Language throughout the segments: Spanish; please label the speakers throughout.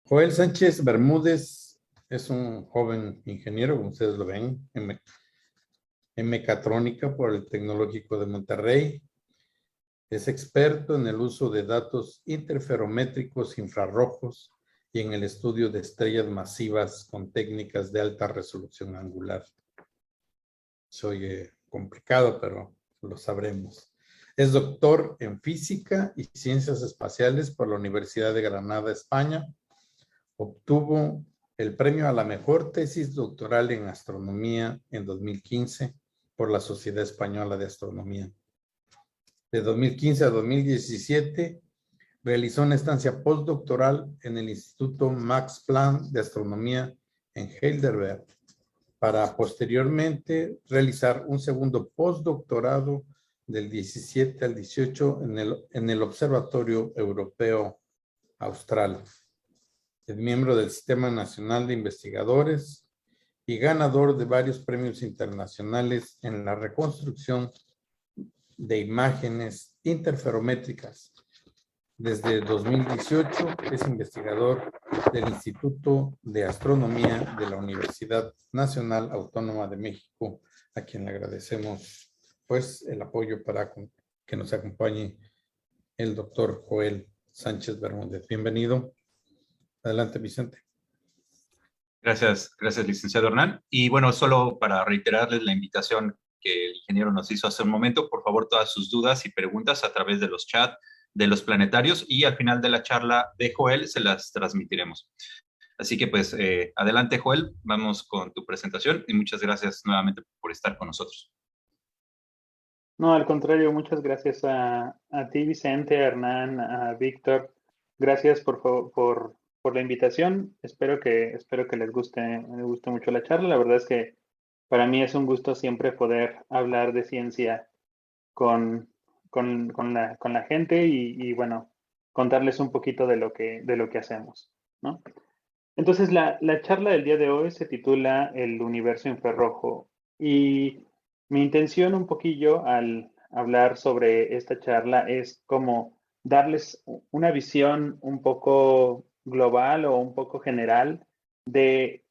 Speaker 1: Joel Sánchez Bermúdez es un joven ingeniero, como ustedes lo ven, en mecatrónica por el Tecnológico de Monterrey. Es experto en el uso de datos interferométricos infrarrojos y en el estudio de estrellas masivas con técnicas de alta resolución angular. Se oye complicado, pero lo sabremos. Es doctor en física y ciencias espaciales por la Universidad de Granada, España. Obtuvo el premio a la mejor tesis doctoral en astronomía en 2015 por la Sociedad Española de Astronomía. De 2015 a 2017 realizó una estancia postdoctoral en el Instituto Max Planck de Astronomía en Heidelberg, para posteriormente realizar un segundo postdoctorado del 17 al 18 en el Observatorio Europeo Austral. Es miembro del Sistema Nacional de Investigadores y ganador de varios premios internacionales en la reconstrucción de imágenes interferométricas. Desde 2018 es investigador del Instituto de Astronomía de la Universidad Nacional Autónoma de México, a quien le agradecemos pues el apoyo para que nos acompañe el doctor Joel Sánchez Bermúdez. Bienvenido. Adelante, Vicente.
Speaker 2: Gracias, licenciado Hernán. Y bueno, solo para reiterarles la invitación que el ingeniero nos hizo hace un momento, por favor, todas sus dudas y preguntas a través de los chats de los planetarios, y al final de la charla de Joel se las transmitiremos. Así que pues adelante, Joel, vamos con tu presentación y muchas gracias nuevamente por estar con nosotros.
Speaker 3: No, al contrario, muchas gracias a ti, Vicente, a Hernán, a Víctor. Gracias por la invitación. Espero que les guste mucho la charla. La verdad es que para mí es un gusto siempre poder hablar de ciencia con la gente y bueno, contarles un poquito de lo que hacemos, ¿no? Entonces, la charla del día de hoy se titula El universo infrarrojo, y mi intención un poquillo al hablar sobre esta charla es como darles una visión un poco global o un poco general de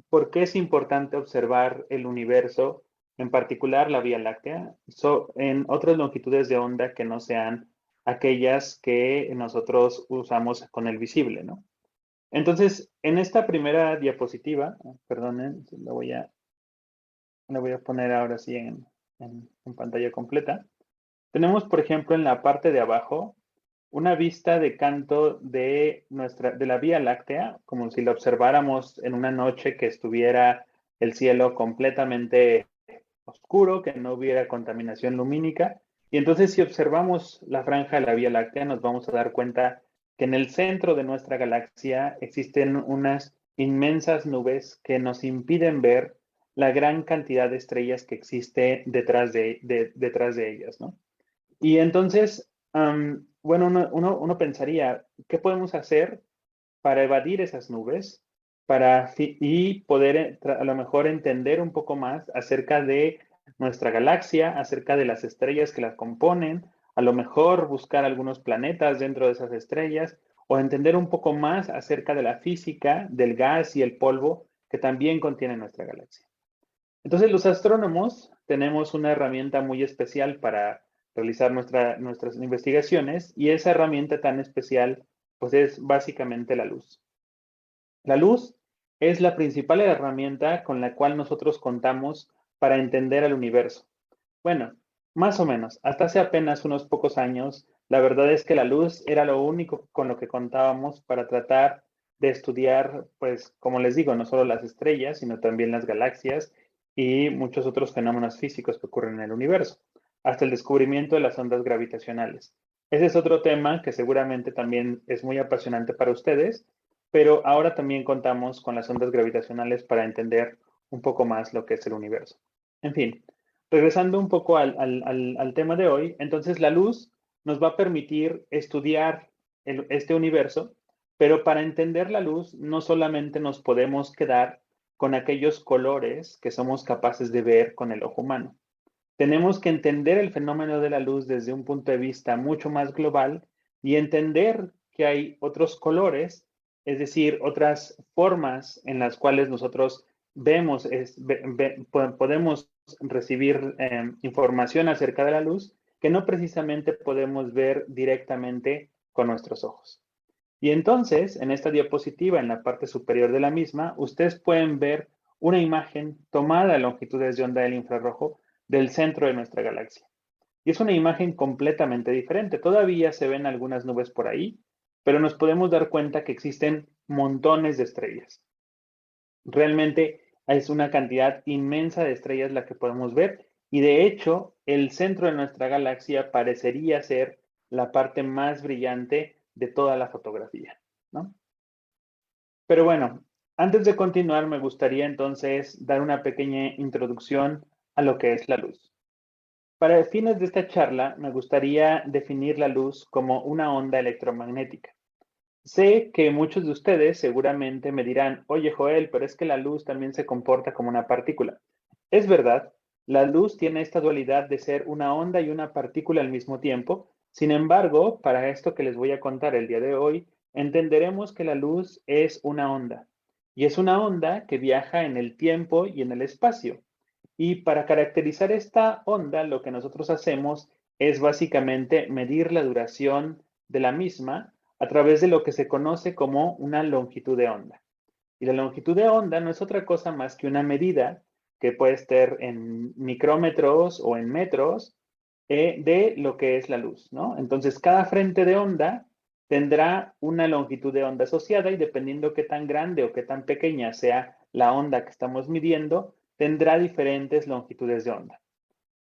Speaker 3: por qué es importante observar el universo, en particular la Vía Láctea, en otras longitudes de onda que no sean aquellas que nosotros usamos con el visible, ¿no? Entonces, en esta primera diapositiva, perdonen, la voy a poner ahora sí en pantalla completa. Tenemos, por ejemplo, en la parte de abajo, una vista de canto de la Vía Láctea, como si la observáramos en una noche que estuviera el cielo completamente oscuro, que no hubiera contaminación lumínica. Y entonces, si observamos la franja de la Vía Láctea, nos vamos a dar cuenta que en el centro de nuestra galaxia existen unas inmensas nubes que nos impiden ver la gran cantidad de estrellas que existe detrás de ellas, ¿no? Y entonces, bueno, uno pensaría, ¿qué podemos hacer para evadir esas nubes y poder a lo mejor entender un poco más acerca de nuestra galaxia, acerca de las estrellas que las componen, a lo mejor buscar algunos planetas dentro de esas estrellas, o entender un poco más acerca de la física del gas y el polvo que también contiene nuestra galaxia? Entonces, los astrónomos tenemos una herramienta muy especial para realizar nuestras investigaciones, y esa herramienta tan especial pues es básicamente la luz. La luz es la principal herramienta con la cual nosotros contamos para entender el universo. Bueno, más o menos, hasta hace apenas unos pocos años, la verdad es que la luz era lo único con lo que contábamos para tratar de estudiar, pues, como les digo, no solo las estrellas, sino también las galaxias y muchos otros fenómenos físicos que ocurren en el universo, hasta el descubrimiento de las ondas gravitacionales. Ese es otro tema que seguramente también es muy apasionante para ustedes, pero ahora también contamos con las ondas gravitacionales para entender un poco más lo que es el universo. En fin, regresando un poco al tema de hoy, entonces la luz nos va a permitir estudiar este universo, pero para entender la luz no solamente nos podemos quedar con aquellos colores que somos capaces de ver con el ojo humano. Tenemos que entender el fenómeno de la luz desde un punto de vista mucho más global y entender que hay otros colores es decir, otras formas en las cuales nosotros vemos, podemos recibir información acerca de la luz que no precisamente podemos ver directamente con nuestros ojos. Y entonces, en esta diapositiva, en la parte superior de la misma, ustedes pueden ver una imagen tomada a longitudes de onda del infrarrojo del centro de nuestra galaxia. Y es una imagen completamente diferente. Todavía se ven algunas nubes por ahí, pero nos podemos dar cuenta que existen montones de estrellas. Realmente es una cantidad inmensa de estrellas la que podemos ver, y de hecho, el centro de nuestra galaxia parecería ser la parte más brillante de toda la fotografía, ¿no? Pero bueno, antes de continuar, me gustaría entonces dar una pequeña introducción a lo que es la luz. Para fines de esta charla, me gustaría definir la luz como una onda electromagnética. Sé que muchos de ustedes seguramente me dirán, oye Joel, pero es que la luz también se comporta como una partícula. Es verdad, la luz tiene esta dualidad de ser una onda y una partícula al mismo tiempo. Sin embargo, para esto que les voy a contar el día de hoy, entenderemos que la luz es una onda. Y es una onda que viaja en el tiempo y en el espacio. Y para caracterizar esta onda, lo que nosotros hacemos es básicamente medir la duración de la misma a través de lo que se conoce como una longitud de onda. Y la longitud de onda no es otra cosa más que una medida que puede estar en micrómetros o en metros de lo que es la luz, ¿no? Entonces, cada frente de onda tendrá una longitud de onda asociada y dependiendo qué tan grande o qué tan pequeña sea la onda que estamos midiendo, tendrá diferentes longitudes de onda.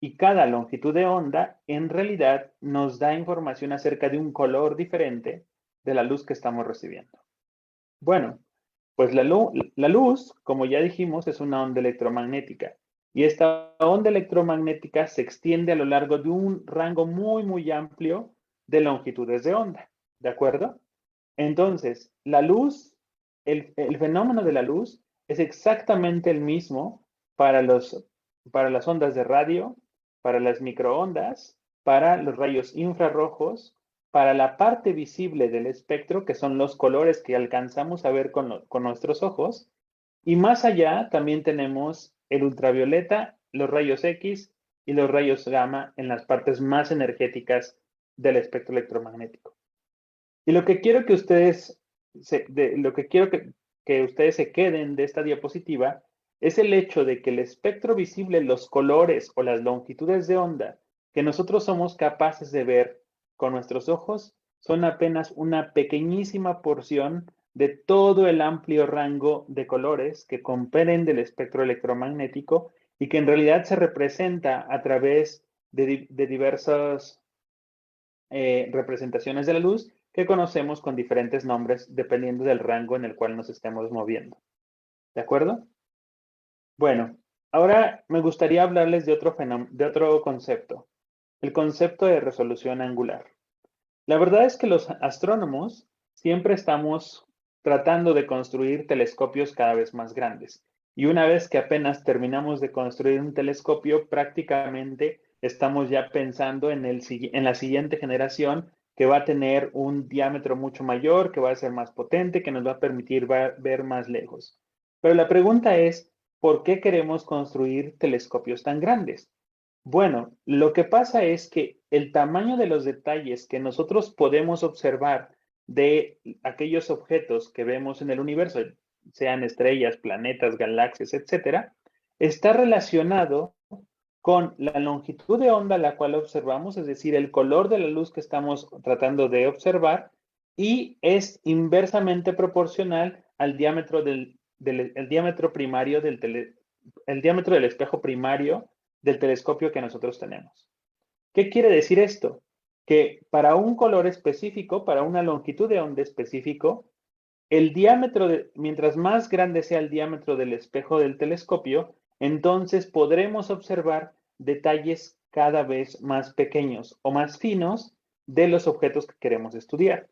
Speaker 3: Y cada longitud de onda en realidad nos da información acerca de un color diferente de la luz que estamos recibiendo. Bueno, pues la luz, como ya dijimos, es una onda electromagnética. Y esta onda electromagnética se extiende a lo largo de un rango muy amplio de longitudes de onda. ¿De acuerdo? Entonces, la luz, el fenómeno de la luz es exactamente el mismo para las ondas de radio, para las microondas, para los rayos infrarrojos, para la parte visible del espectro, que son los colores que alcanzamos a ver con nuestros ojos, y más allá también tenemos el ultravioleta, los rayos X y los rayos gamma en las partes más energéticas del espectro electromagnético. Y lo que quiero que ustedes que ustedes se queden de esta diapositiva es el hecho de que el espectro visible, los colores o las longitudes de onda que nosotros somos capaces de ver con nuestros ojos son apenas una pequeñísima porción de todo el amplio rango de colores que comprenden del espectro electromagnético y que en realidad se representa a través de diversas representaciones de la luz que conocemos con diferentes nombres dependiendo del rango en el cual nos estemos moviendo. ¿De acuerdo? Bueno, ahora me gustaría hablarles de otro concepto, el concepto de resolución angular. La verdad es que los astrónomos siempre estamos tratando de construir telescopios cada vez más grandes. Y una vez que apenas terminamos de construir un telescopio, prácticamente estamos ya pensando en la siguiente generación que va a tener un diámetro mucho mayor, que va a ser más potente, que nos va a permitir ver más lejos. Pero la pregunta es, ¿por qué queremos construir telescopios tan grandes? Bueno, lo que pasa es que el tamaño de los detalles que nosotros podemos observar de aquellos objetos que vemos en el universo, sean estrellas, planetas, galaxias, etcétera, está relacionado con la longitud de onda a la cual observamos, es decir, el color de la luz que estamos tratando de observar, y es inversamente proporcional al diámetro el diámetro primario el diámetro del espejo primario del telescopio que nosotros tenemos. ¿Qué quiere decir esto? Que para un color específico, para una longitud de onda específico, el diámetro, mientras más grande sea el diámetro del espejo del telescopio, entonces podremos observar detalles cada vez más pequeños o más finos de los objetos que queremos estudiar.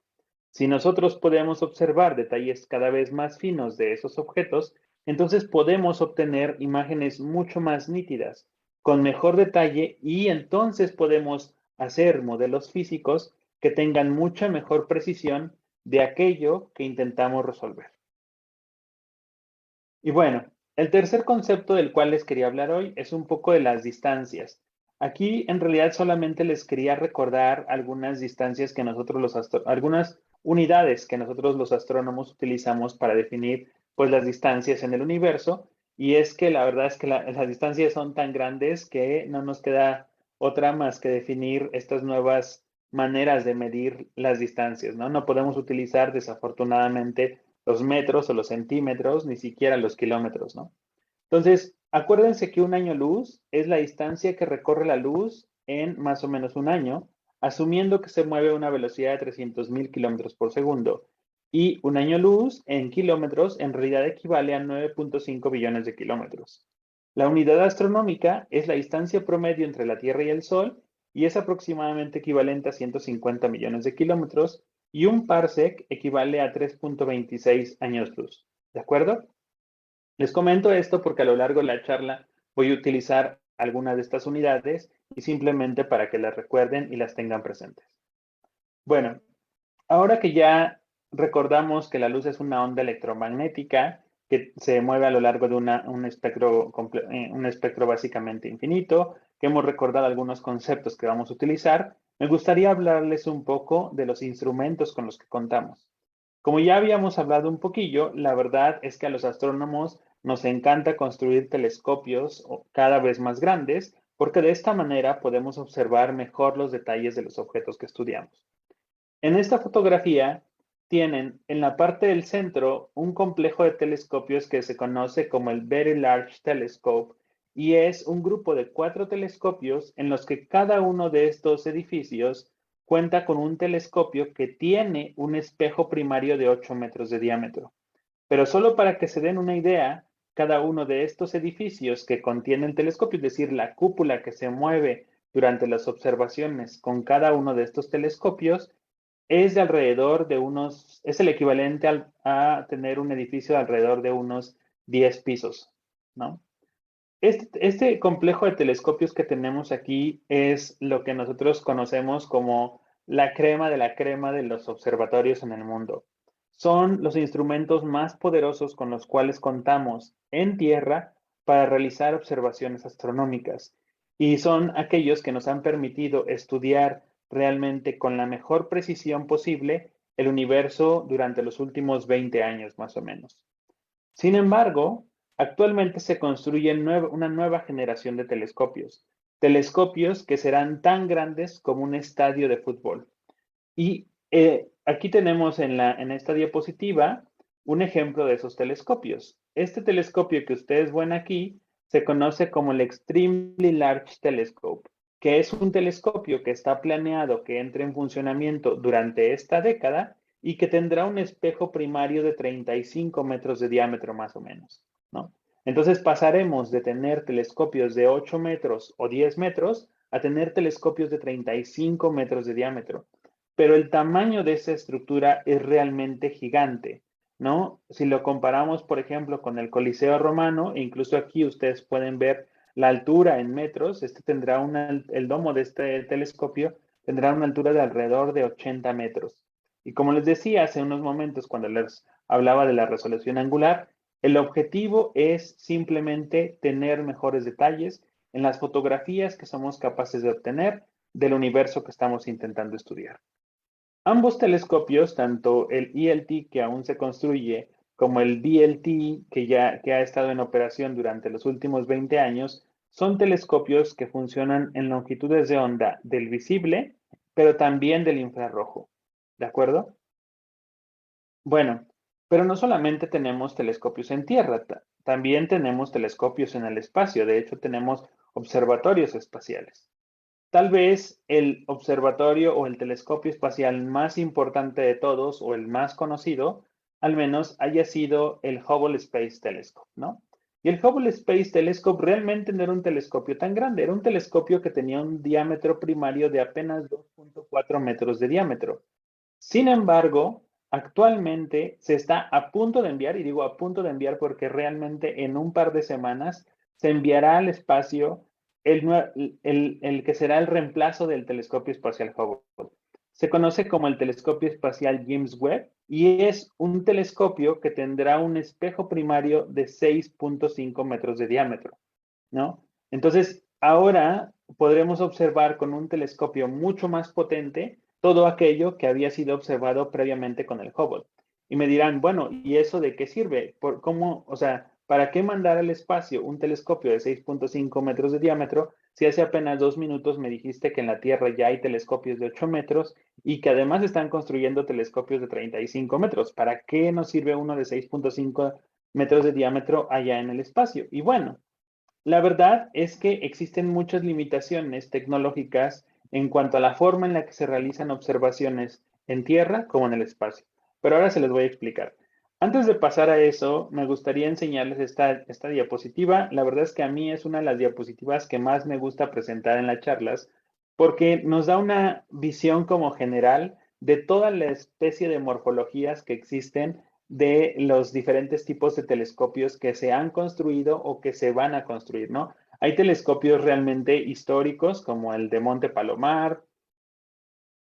Speaker 3: Si nosotros podemos observar detalles cada vez más finos de esos objetos, entonces podemos obtener imágenes mucho más nítidas, con mejor detalle, y entonces podemos hacer modelos físicos que tengan mucha mejor precisión de aquello que intentamos resolver. Y bueno, el tercer concepto del cual les quería hablar hoy es un poco de las distancias. Aquí en realidad solamente les quería recordar algunas distancias que nosotros algunas unidades que nosotros los astrónomos utilizamos para definir pues las distancias en el universo, y es que la verdad es que las distancias son tan grandes que no nos queda otra más que definir estas nuevas maneras de medir las distancias, ¿no? No podemos utilizar desafortunadamente los metros o los centímetros, ni siquiera los kilómetros, ¿no? Entonces, acuérdense que un año luz es la distancia que recorre la luz en más o menos un año, asumiendo que se mueve a una velocidad de 300.000 kilómetros por segundo. Y un año luz en kilómetros en realidad equivale a 9.5 billones de kilómetros. La unidad astronómica es la distancia promedio entre la Tierra y el Sol y es aproximadamente equivalente a 150 millones de kilómetros, y un parsec equivale a 3.26 años luz. ¿De acuerdo? Les comento esto porque a lo largo de la charla voy a utilizar algunas de estas unidades y simplemente para que las recuerden y las tengan presentes. Bueno, ahora que ya recordamos que la luz es una onda electromagnética que se mueve a lo largo de un espectro básicamente infinito, que hemos recordado algunos conceptos que vamos a utilizar, me gustaría hablarles un poco de los instrumentos con los que contamos. Como ya habíamos hablado un poquillo, la verdad es que a los astrónomos nos encanta construir telescopios cada vez más grandes, porque de esta manera podemos observar mejor los detalles de los objetos que estudiamos. En esta fotografía tienen en la parte del centro un complejo de telescopios que se conoce como el Very Large Telescope, y es un grupo de 4 telescopios en los que cada uno de estos edificios cuenta con un telescopio que tiene un espejo primario de 8 metros de diámetro. Pero solo para que se den una idea, cada uno de estos edificios que contiene el telescopio, es decir, la cúpula que se mueve durante las observaciones con cada uno de estos telescopios, es de alrededor de es el equivalente a tener un edificio de alrededor de unos 10 pisos, ¿no? Este complejo de telescopios que tenemos aquí es lo que nosotros conocemos como la crema de los observatorios en el mundo. Son los instrumentos más poderosos con los cuales contamos en Tierra para realizar observaciones astronómicas, y son aquellos que nos han permitido estudiar realmente con la mejor precisión posible el universo durante los últimos 20 años más o menos. Sin embargo, actualmente se construye una nueva generación de telescopios que serán tan grandes como un estadio de fútbol. Y aquí tenemos en esta diapositiva un ejemplo de esos telescopios. Este telescopio que ustedes ven aquí se conoce como el Extremely Large Telescope, que es un telescopio que está planeado que entre en funcionamiento durante esta década y que tendrá un espejo primario de 35 metros de diámetro más o menos, ¿no? Entonces pasaremos de tener telescopios de 8 metros o 10 metros a tener telescopios de 35 metros de diámetro. Pero el tamaño de esa estructura es realmente gigante, ¿no? Si lo comparamos, por ejemplo, con el Coliseo Romano, e incluso aquí ustedes pueden ver la altura en metros, el domo de este telescopio tendrá una altura de alrededor de 80 metros. Y como les decía hace unos momentos cuando les hablaba de la resolución angular, el objetivo es simplemente tener mejores detalles en las fotografías que somos capaces de obtener del universo que estamos intentando estudiar. Ambos telescopios, tanto el ELT que aún se construye como el VLT que ha estado en operación durante los últimos 20 años, son telescopios que funcionan en longitudes de onda del visible, pero también del infrarrojo. ¿De acuerdo? Bueno, pero no solamente tenemos telescopios en Tierra, también tenemos telescopios en el espacio. De hecho, tenemos observatorios espaciales. Tal vez el observatorio o el telescopio espacial más importante de todos, o el más conocido, al menos haya sido el Hubble Space Telescope, ¿no? Y el Hubble Space Telescope realmente no era un telescopio tan grande, era un telescopio que tenía un diámetro primario de apenas 2.4 metros de diámetro. Sin embargo, actualmente se está a punto de enviar, y digo a punto de enviar porque realmente en un par de semanas se enviará al espacio el que será el reemplazo del telescopio espacial Hubble. Se conoce como el telescopio espacial James Webb, y es un telescopio que tendrá un espejo primario de 6.5 metros de diámetro, ¿no? Entonces, ahora podremos observar con un telescopio mucho más potente todo aquello que había sido observado previamente con el Hubble. Y me dirán, bueno, ¿y eso de qué sirve? ¿Por cómo, o sea, para qué mandar al espacio un telescopio de 6.5 metros de diámetro si hace apenas 2 minutos me dijiste que en la Tierra ya hay telescopios de 8 metros y que además están construyendo telescopios de 35 metros? ¿Para qué nos sirve uno de 6.5 metros de diámetro allá en el espacio? Y bueno, la verdad es que existen muchas limitaciones tecnológicas en cuanto a la forma en la que se realizan observaciones en tierra como en el espacio. Pero ahora se les voy a explicar. Antes de pasar a eso, me gustaría enseñarles esta diapositiva. La verdad es que a mí es una de las diapositivas que más me gusta presentar en las charlas porque nos da una visión como general de toda la especie de morfologías que existen de los diferentes tipos de telescopios que se han construido o que se van a construir, ¿no? Hay telescopios realmente históricos como el de Monte Palomar,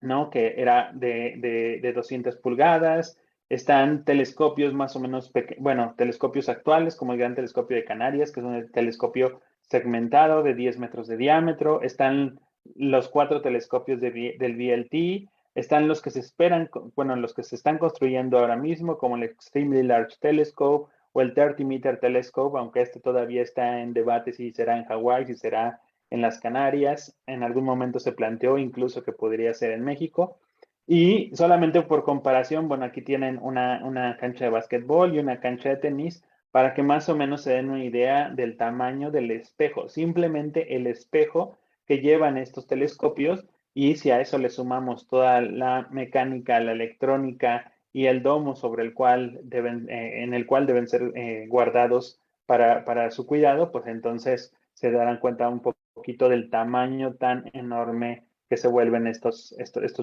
Speaker 3: ¿no? Que era de 200 pulgadas. Están telescopios más o menos, bueno, telescopios actuales como el Gran Telescopio de Canarias, que es un telescopio segmentado de 10 metros de diámetro. Están los 4 telescopios del VLT. Están los que se esperan, bueno, los que se están construyendo ahora mismo, como el Extremely Large Telescope o el 30 Meter Telescope, aunque este todavía está en debate si será en Hawái, si será en las Canarias. En algún momento se planteó incluso que podría ser en México. Y solamente por comparación, bueno, aquí tienen una cancha de básquetbol y una cancha de tenis para que más o menos se den una idea del tamaño del espejo, simplemente el espejo que llevan estos telescopios. Y si a eso le sumamos toda la mecánica, la electrónica y el domo sobre el cual en el cual deben ser guardados para su cuidado, pues entonces se darán cuenta un poquito del tamaño tan enorme que se vuelven estos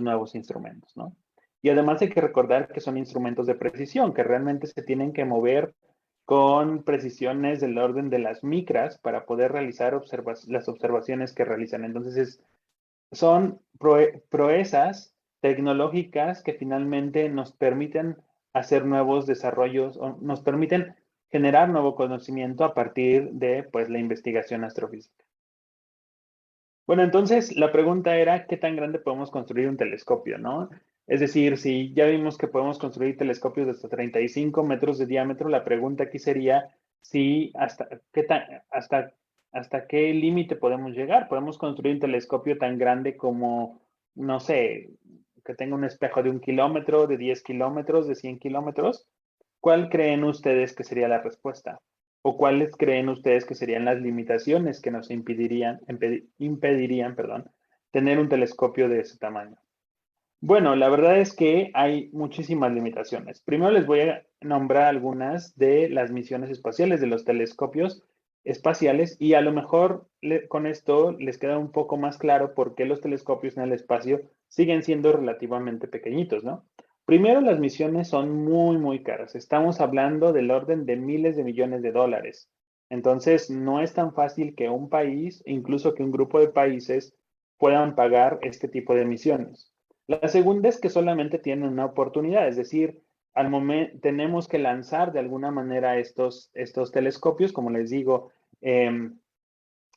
Speaker 3: nuevos instrumentos, ¿no? Y además hay que recordar que son instrumentos de precisión, que realmente se tienen que mover con precisiones del orden de las micras para poder realizar las observaciones que realizan. Entonces, son proezas tecnológicas que finalmente nos permiten hacer nuevos desarrollos o nos permiten generar nuevo conocimiento a partir de pues, la investigación astrofísica. Bueno, entonces la pregunta era, ¿qué tan grande podemos construir un telescopio, no? Es decir, si ya vimos que podemos construir telescopios de hasta 35 metros de diámetro, la pregunta aquí sería si hasta qué límite podemos llegar. ¿Podemos construir un telescopio tan grande como, no sé, que tenga un espejo de 1 kilómetro, de 10 kilómetros, de 100 kilómetros? ¿Cuál creen ustedes que sería la respuesta? ¿O cuáles creen ustedes que serían las limitaciones que nos impedirían, perdón, tener un telescopio de ese tamaño? Bueno, la verdad es que hay muchísimas limitaciones. Primero les voy a nombrar algunas de las misiones espaciales de los telescopios espaciales y a lo mejor con esto les queda un poco más claro por qué los telescopios en el espacio siguen siendo relativamente pequeñitos, ¿no? Primero, las misiones son muy, muy caras. Estamos hablando del orden de miles de millones de dólares. Entonces, no es tan fácil que un país, incluso que un grupo de países, puedan pagar este tipo de misiones. La segunda es que solamente tienen una oportunidad, es decir, al momento tenemos que lanzar de alguna manera estos telescopios, como les digo,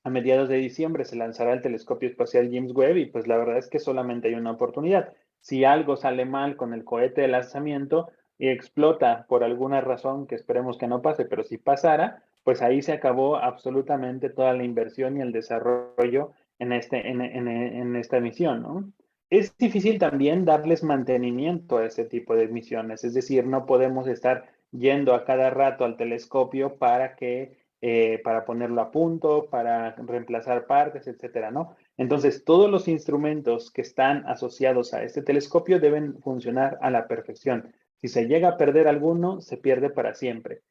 Speaker 3: a mediados de diciembre se lanzará el telescopio espacial James Webb y pues la verdad es que solamente hay una oportunidad. Si algo sale mal con el cohete de lanzamiento y explota por alguna razón que esperemos que no pase, pero si pasara, pues ahí se acabó absolutamente toda la inversión y el desarrollo en esta misión, ¿no? Es difícil también darles mantenimiento a ese tipo de misiones, es decir, no podemos estar yendo a cada rato al telescopio para ponerlo a punto, para reemplazar partes, etcétera, ¿no? Entonces, todos los instrumentos que están asociados a este telescopio deben funcionar a la perfección. Si se llega a perder alguno, se pierde para siempre.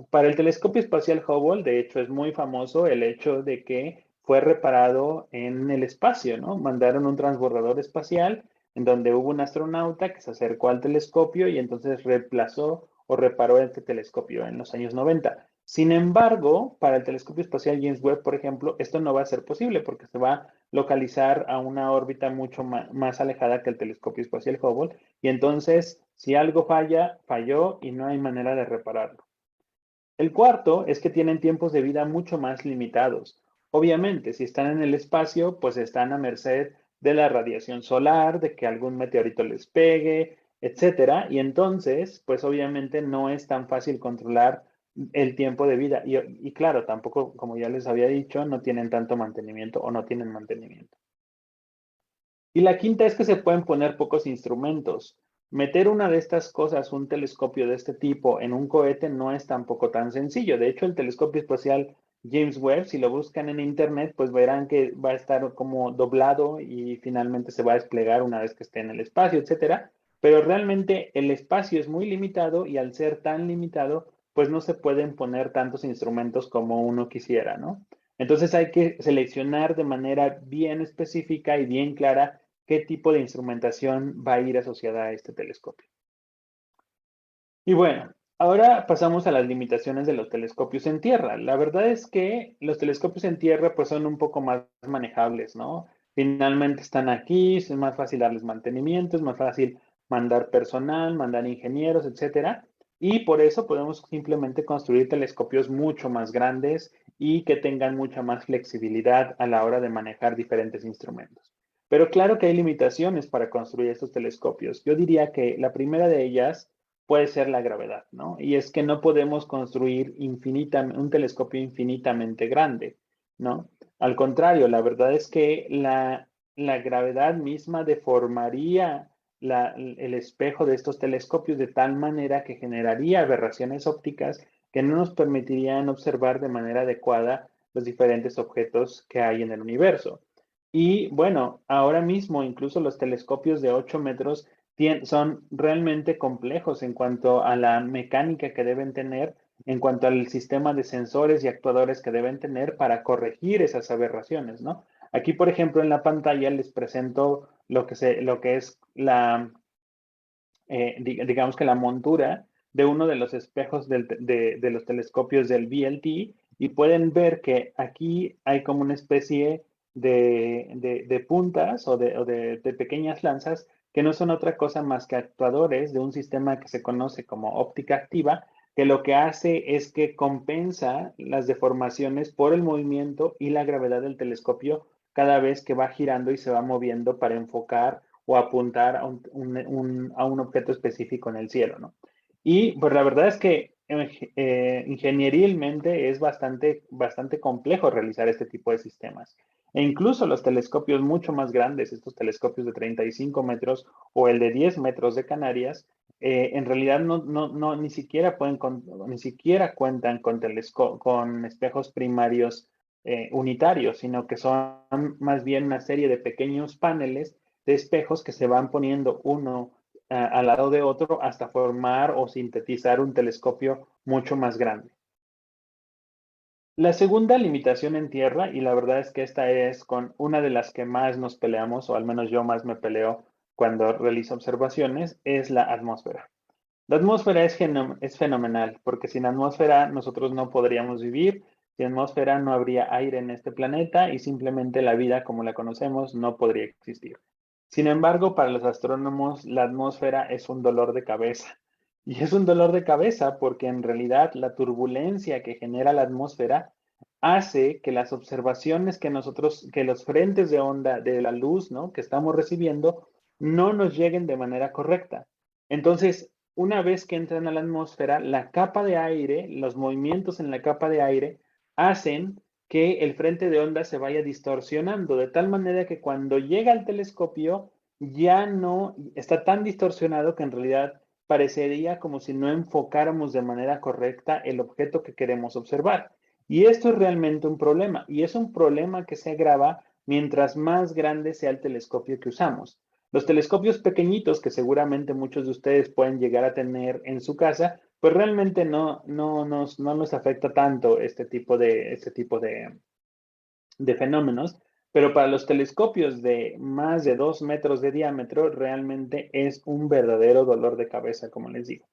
Speaker 3: Para el telescopio espacial Hubble, de hecho, es muy famoso el hecho de que fue reparado en el espacio, ¿no? Mandaron un transbordador espacial en donde hubo un astronauta que se acercó al telescopio y entonces reemplazó o reparó este telescopio en los años 90. Sin embargo, para el telescopio espacial James Webb, por ejemplo, esto no va a ser posible porque se va a localizar a una órbita mucho más alejada que el telescopio espacial Hubble y entonces Si algo falla, falló y no hay manera de repararlo. El cuarto es que tienen tiempos de vida mucho más limitados. Obviamente, si están en el espacio, pues están a merced de la radiación solar, de que algún meteorito les pegue, etcétera. Y entonces, pues obviamente no es tan fácil controlar el tiempo de vida. Y claro, tampoco, como ya les había dicho, no tienen tanto mantenimiento o no tienen mantenimiento. Y la quinta es que se pueden poner pocos instrumentos. Meter una de estas cosas, un telescopio de este tipo, en un cohete no es tampoco tan sencillo. De hecho, el telescopio espacial James Webb, si lo buscan en internet, pues verán que va a estar como doblado y finalmente se va a desplegar una vez que esté en el espacio, etcétera. Pero realmente el espacio es muy limitado y al ser tan limitado, pues no se pueden poner tantos instrumentos como uno quisiera, ¿no? Entonces hay que seleccionar de manera bien específica y bien clara qué tipo de instrumentación va a ir asociada a este telescopio. Y bueno, ahora pasamos a las limitaciones de los telescopios en tierra. La verdad es que los telescopios en tierra pues son un poco más manejables, ¿no? Finalmente están aquí, es más fácil darles mantenimiento, es más fácil mandar personal, mandar ingenieros, etcétera. Y por eso podemos simplemente construir telescopios mucho más grandes y que tengan mucha más flexibilidad a la hora de manejar diferentes instrumentos. Pero claro que hay limitaciones para construir estos telescopios. Yo diría que la primera de ellas puede ser la gravedad, ¿no? Y es que no podemos construir un telescopio infinitamente grande, ¿no? Al contrario, la verdad es que la gravedad misma deformaría el espejo de estos telescopios de tal manera que generaría aberraciones ópticas que no nos permitirían observar de manera adecuada los diferentes objetos que hay en el universo. Y bueno, ahora mismo incluso los telescopios de 8 metros son realmente complejos en cuanto a la mecánica que deben tener, en cuanto al sistema de sensores y actuadores que deben tener para corregir esas aberraciones, ¿no? Aquí, por ejemplo, en la pantalla les presento lo que es digamos que la montura de uno de los espejos de los telescopios del VLT y pueden ver que aquí hay como una especie de puntas o de pequeñas lanzas que no son otra cosa más que actuadores de un sistema que se conoce como óptica activa, que lo que hace es que compensa las deformaciones por el movimiento y la gravedad del telescopio cada vez que va girando y se va moviendo para enfocar o apuntar a un objeto específico en el cielo, ¿no? Y pues la verdad es que ingenierilmente es bastante complejo realizar este tipo de sistemas. E incluso los telescopios mucho más grandes, estos telescopios de 35 metros o el de 10 metros de Canarias, en realidad ni siquiera ni siquiera cuentan con espejos primarios unitarios, sino que son más bien una serie de pequeños paneles de espejos que se van poniendo uno al lado de otro hasta formar o sintetizar un telescopio mucho más grande. La segunda limitación en tierra, y la verdad es que esta es con una de las que más nos peleamos, o al menos yo más me peleo cuando realizo observaciones, es la atmósfera. La atmósfera es fenomenal, porque sin atmósfera nosotros no podríamos vivir, sin atmósfera no habría aire en este planeta y simplemente la vida como la conocemos no podría existir. Sin embargo, para los astrónomos, la atmósfera es un dolor de cabeza. Y es un dolor de cabeza porque en realidad la turbulencia que genera la atmósfera hace que las observaciones que los frentes de onda de la luz, ¿no? que estamos recibiendo, no nos lleguen de manera correcta. Entonces, una vez que entran a la atmósfera, la capa de aire, los movimientos en la capa de aire hacen que el frente de onda se vaya distorsionando, de tal manera que cuando llega al telescopio ya no está tan distorsionado que en realidad parecería como si no enfocáramos de manera correcta el objeto que queremos observar. Y esto es realmente un problema, y es un problema que se agrava mientras más grande sea el telescopio que usamos. Los telescopios pequeñitos que seguramente muchos de ustedes pueden llegar a tener en su casa, pues realmente no nos afecta tanto este tipo de fenómenos, pero para los telescopios de más de 2 metros de diámetro realmente es un verdadero dolor de cabeza, como les digo.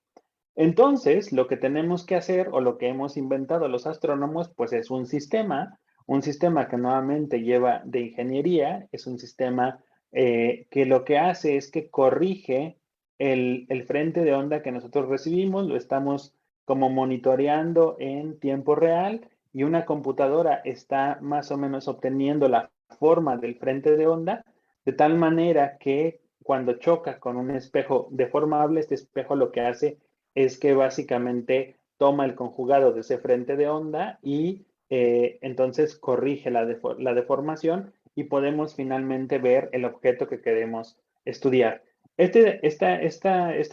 Speaker 3: Entonces, lo que tenemos que hacer o lo que hemos inventado los astrónomos, pues es un sistema que nuevamente lleva de ingeniería, es un sistema que lo que hace es que corrige el frente de onda que nosotros recibimos, lo estamos como monitoreando en tiempo real y una computadora está más o menos obteniendo la forma del frente de onda de tal manera que cuando choca con un espejo deformable, este espejo lo que hace es que básicamente toma el conjugado de ese frente de onda y entonces corrige la deformación y podemos finalmente ver el objeto que queremos estudiar. Este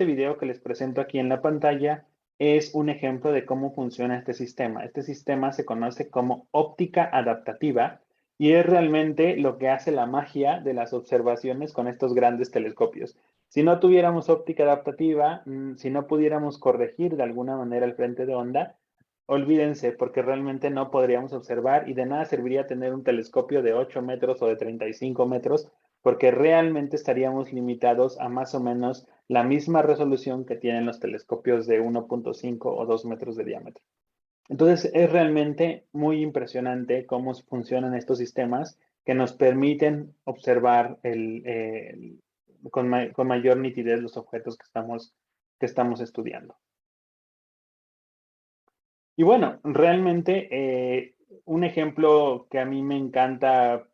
Speaker 3: video que les presento aquí en la pantalla es un ejemplo de cómo funciona este sistema. Este sistema se conoce como óptica adaptativa y es realmente lo que hace la magia de las observaciones con estos grandes telescopios. Si no tuviéramos óptica adaptativa, si no pudiéramos corregir de alguna manera el frente de onda, olvídense, porque realmente no podríamos observar y de nada serviría tener un telescopio de 8 metros o de 35 metros, porque realmente estaríamos limitados a más o menos la misma resolución que tienen los telescopios de 1.5 o 2 metros de diámetro. Entonces, es realmente muy impresionante cómo funcionan estos sistemas que nos permiten observar con mayor nitidez los objetos que estamos estudiando. Y bueno, realmente un ejemplo que a mí me encanta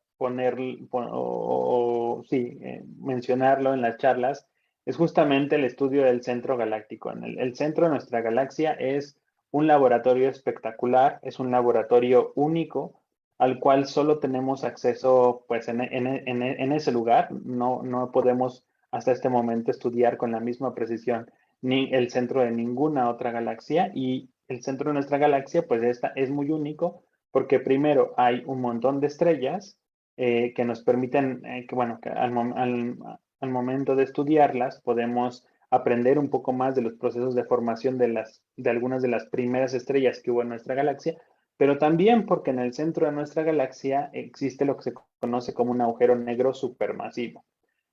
Speaker 3: mencionarlo en las charlas es justamente el estudio del centro galáctico. El centro de nuestra galaxia es un laboratorio espectacular, es un laboratorio único al cual solo tenemos acceso pues en ese lugar. No podemos hasta este momento estudiar con la misma precisión ni el centro de ninguna otra galaxia y el centro de nuestra galaxia pues es muy único porque primero hay un montón de estrellas que nos permiten que al momento de estudiarlas podemos aprender un poco más de los procesos de formación de algunas de las primeras estrellas que hubo en nuestra galaxia, pero también porque en el centro de nuestra galaxia existe lo que se conoce como un agujero negro supermasivo.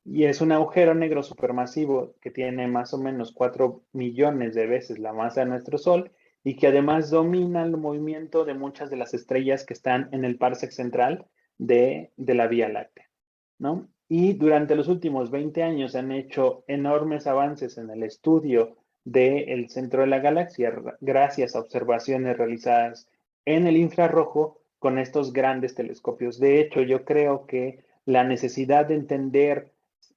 Speaker 3: Y es un agujero negro supermasivo que tiene más o menos 4 millones de veces la masa de nuestro Sol y que además domina el movimiento de muchas de las estrellas que están en el parsec central de la Vía Láctea, ¿no? Y durante los últimos 20 años se han hecho enormes avances en el estudio del centro de la galaxia gracias a observaciones realizadas en el infrarrojo con estos grandes telescopios. De hecho, yo creo que la necesidad de entender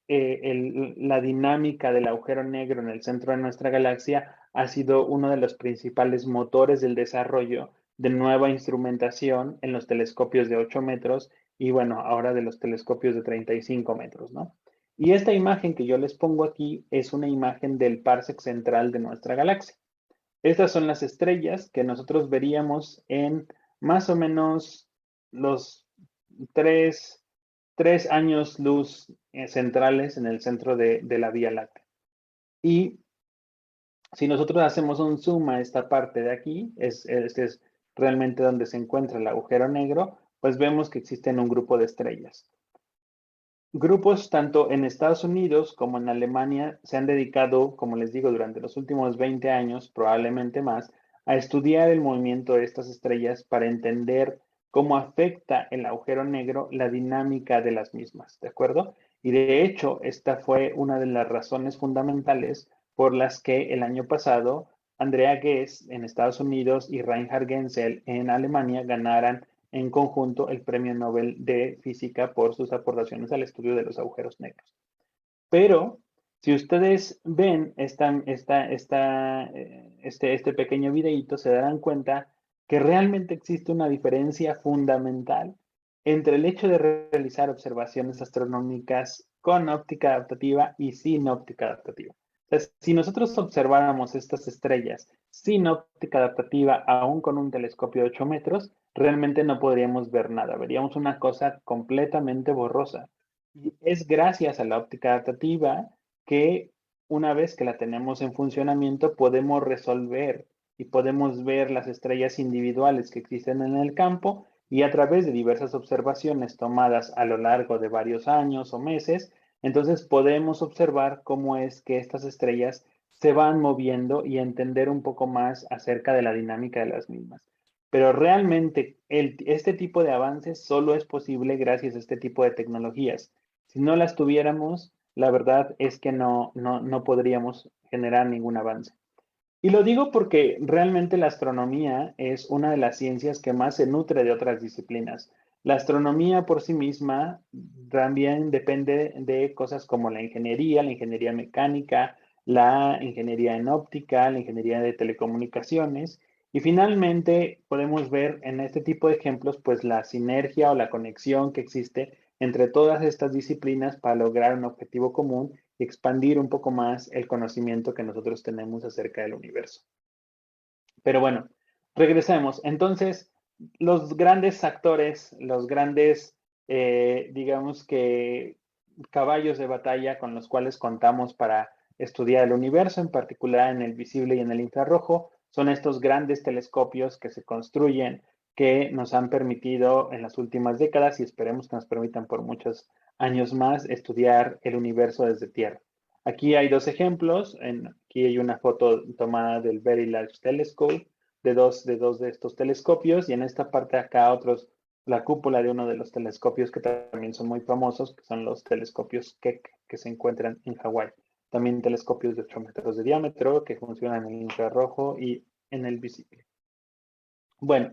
Speaker 3: la dinámica del agujero negro en el centro de nuestra galaxia ha sido uno de los principales motores del desarrollo de nueva instrumentación en los telescopios de 8 metros y bueno, ahora de los telescopios de 35 metros, ¿no? Y esta imagen que yo les pongo aquí es una imagen del parsec central de nuestra galaxia. Estas son las estrellas que nosotros veríamos en más o menos los tres años luz centrales en el centro de la Vía Láctea. Y si nosotros hacemos un zoom a esta parte de aquí, este es realmente donde se encuentra el agujero negro, pues vemos que existen un grupo de estrellas. Grupos tanto en Estados Unidos como en Alemania se han dedicado, como les digo, durante los últimos 20 años, probablemente más, a estudiar el movimiento de estas estrellas para entender cómo afecta el agujero negro la dinámica de las mismas, ¿de acuerdo? Y de hecho, esta fue una de las razones fundamentales por las que el año pasado Andrea Ghez en Estados Unidos y Reinhard Genzel en Alemania ganaran en conjunto el Premio Nobel de Física por sus aportaciones al estudio de los agujeros negros. Pero si ustedes ven este pequeño videíto, se darán cuenta que realmente existe una diferencia fundamental entre el hecho de realizar observaciones astronómicas con óptica adaptativa y sin óptica adaptativa. O sea, si nosotros observáramos estas estrellas sin óptica adaptativa, aún con un telescopio de 8 metros, realmente no podríamos ver nada. Veríamos una cosa completamente borrosa. Y es gracias a la óptica adaptativa que una vez que la tenemos en funcionamiento podemos resolver y podemos ver las estrellas individuales que existen en el campo y a través de diversas observaciones tomadas a lo largo de varios años o meses, entonces podemos observar cómo es que estas estrellas se van moviendo y entender un poco más acerca de la dinámica de las mismas. Pero realmente este tipo de avances solo es posible gracias a este tipo de tecnologías. Si no las tuviéramos, la verdad es que no podríamos generar ningún avance. Y lo digo porque realmente la astronomía es una de las ciencias que más se nutre de otras disciplinas. La astronomía por sí misma también depende de cosas como la ingeniería mecánica, la ingeniería en óptica, la ingeniería de telecomunicaciones. Y finalmente podemos ver en este tipo de ejemplos pues la sinergia o la conexión que existe entre todas estas disciplinas para lograr un objetivo común y expandir un poco más el conocimiento que nosotros tenemos acerca del universo. Pero bueno, regresemos. Entonces, los grandes actores, los grandes, digamos que, caballos de batalla con los cuales contamos para estudiar el universo, en particular en el visible y en el infrarrojo, son estos grandes telescopios que se construyen, que nos han permitido en las últimas décadas y esperemos que nos permitan por muchos años más estudiar el universo desde Tierra. Aquí hay dos ejemplos. Aquí hay una foto tomada del Very Large Telescope de dos de estos telescopios y en esta parte acá otros, la cúpula de uno de los telescopios que también son muy famosos, que son los telescopios Keck, que se encuentran en Hawái. También telescopios de 8 metros de diámetro que funcionan en el infrarrojo y en el visible. Bueno,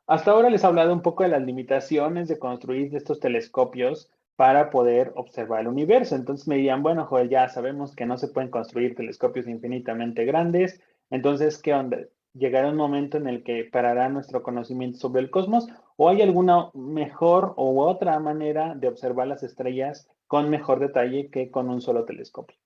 Speaker 3: hasta ahora les he hablado un poco de las limitaciones de construir estos telescopios para poder observar el universo. Entonces me dirían, bueno, Joel, ya sabemos que no se pueden construir telescopios infinitamente grandes. Entonces, ¿qué onda? ¿Llegará un momento en el que parará nuestro conocimiento sobre el cosmos? ¿O hay alguna mejor u otra manera de observar las estrellas con mejor detalle que con un solo telescopio?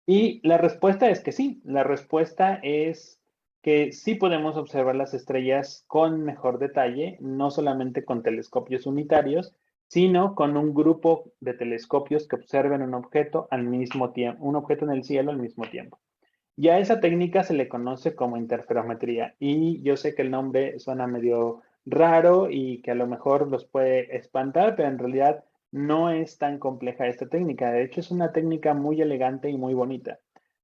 Speaker 3: Y la respuesta es que sí. La respuesta es que sí podemos observar las estrellas con mejor detalle, no solamente con telescopios unitarios, sino con un grupo de telescopios que observen un objeto al mismo tiempo, un objeto en el cielo al mismo tiempo. Y a esa técnica se le conoce como interferometría. Y yo sé que el nombre suena medio raro y que a lo mejor los puede espantar, pero en realidad no es tan compleja esta técnica. De hecho, es una técnica muy elegante y muy bonita.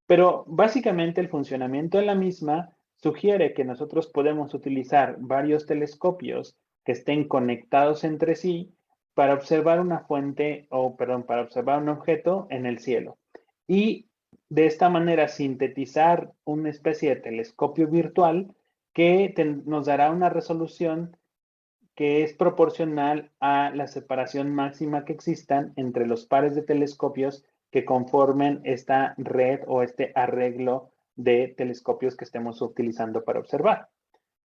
Speaker 3: Pero básicamente el funcionamiento de la misma sugiere que nosotros podemos utilizar varios telescopios que estén conectados entre sí para observar una fuente, o perdón, para observar un objeto en el cielo. Y de esta manera sintetizar una especie de telescopio virtual que nos dará una resolución que es proporcional a la separación máxima que existan entre los pares de telescopios que conformen esta red o este arreglo de telescopios que estemos utilizando para observar.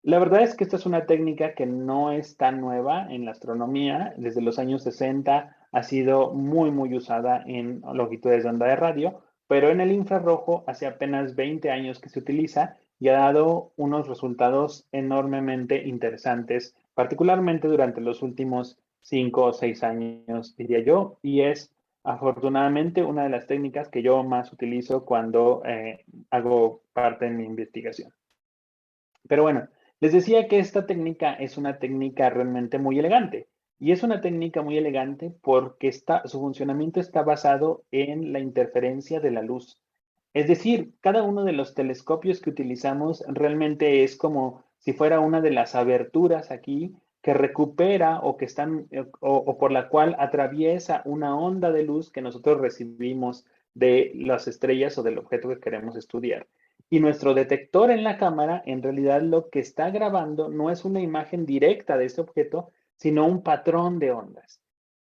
Speaker 3: La verdad es que esta es una técnica que no es tan nueva en la astronomía. Desde los años 60 ha sido muy usada en longitudes de onda de radio, pero en el infrarrojo hace apenas 20 años que se utiliza y ha dado unos resultados enormemente interesantes, particularmente durante los últimos 5 o 6 años, diría yo, y es afortunadamente una de las técnicas que yo más utilizo cuando hago parte de mi investigación. Pero bueno, les decía que esta técnica es una técnica realmente muy elegante. Y es una técnica muy elegante porque su funcionamiento está basado en la interferencia de la luz. Es decir, cada uno de los telescopios que utilizamos realmente es como si fuera una de las aberturas aquí que recupera o que están o por la cual atraviesa una onda de luz que nosotros recibimos de las estrellas o del objeto que queremos estudiar. Y nuestro detector en la cámara, en realidad lo que está grabando no es una imagen directa de ese objeto, sino un patrón de ondas.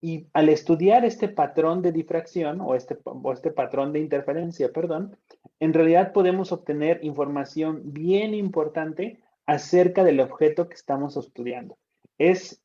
Speaker 3: Y al estudiar este patrón de difracción o este patrón de interferencia, perdón, en realidad podemos obtener información bien importante acerca del objeto que estamos estudiando. Es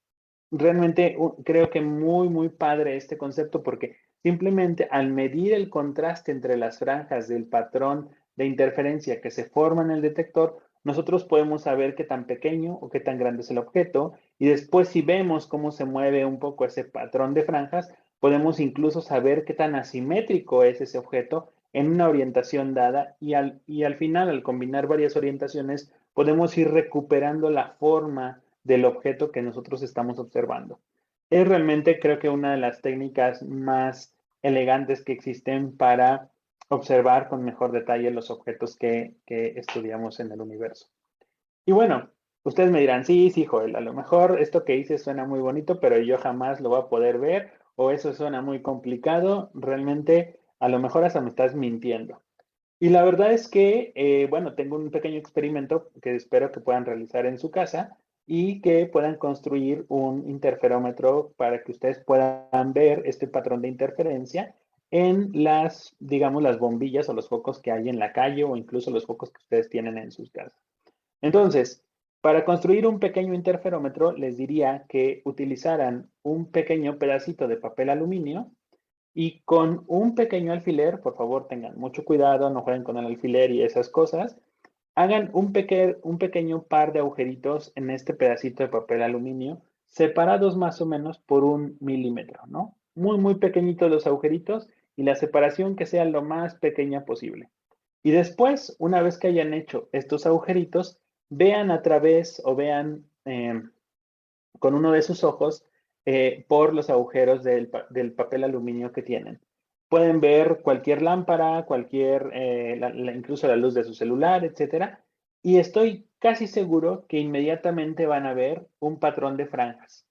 Speaker 3: realmente, creo que muy padre este concepto porque simplemente al medir el contraste entre las franjas del patrón de interferencia que se forma en el detector, nosotros podemos saber qué tan pequeño o qué tan grande es el objeto y después si vemos cómo se mueve un poco ese patrón de franjas, podemos incluso saber qué tan asimétrico es ese objeto en una orientación dada y al final, al combinar varias orientaciones, podemos ir recuperando la forma del objeto que nosotros estamos observando. Es realmente creo que una de las técnicas más elegantes que existen para observar con mejor detalle los objetos que estudiamos en el universo. Y bueno, ustedes me dirán, sí, Joel, a lo mejor esto que hice suena muy bonito, pero yo jamás lo voy a poder ver, o eso suena muy complicado. Realmente a lo mejor hasta me estás mintiendo. Y la verdad es que, bueno, tengo un pequeño experimento que espero que puedan realizar en su casa y que puedan construir un interferómetro para que ustedes puedan ver este patrón de interferencia en las, digamos, las bombillas o los focos que hay en la calle o incluso los focos que ustedes tienen en sus casas. Entonces, para construir un pequeño interferómetro, les diría que utilizaran un pequeño pedacito de papel aluminio y con un pequeño alfiler, por favor, tengan mucho cuidado, no jueguen con el alfiler y esas cosas. Hagan un pequeño par de agujeritos en este pedacito de papel aluminio, separados más o menos por 1 milímetro, ¿no? Muy, muy pequeñitos los agujeritos y la separación que sea lo más pequeña posible. Y después, una vez que hayan hecho estos agujeritos, vean a través o vean con uno de sus ojos por los agujeros del papel aluminio que tienen. Pueden ver cualquier lámpara, incluso la luz de su celular, etcétera. Y estoy casi seguro que inmediatamente van a ver un patrón de franjas.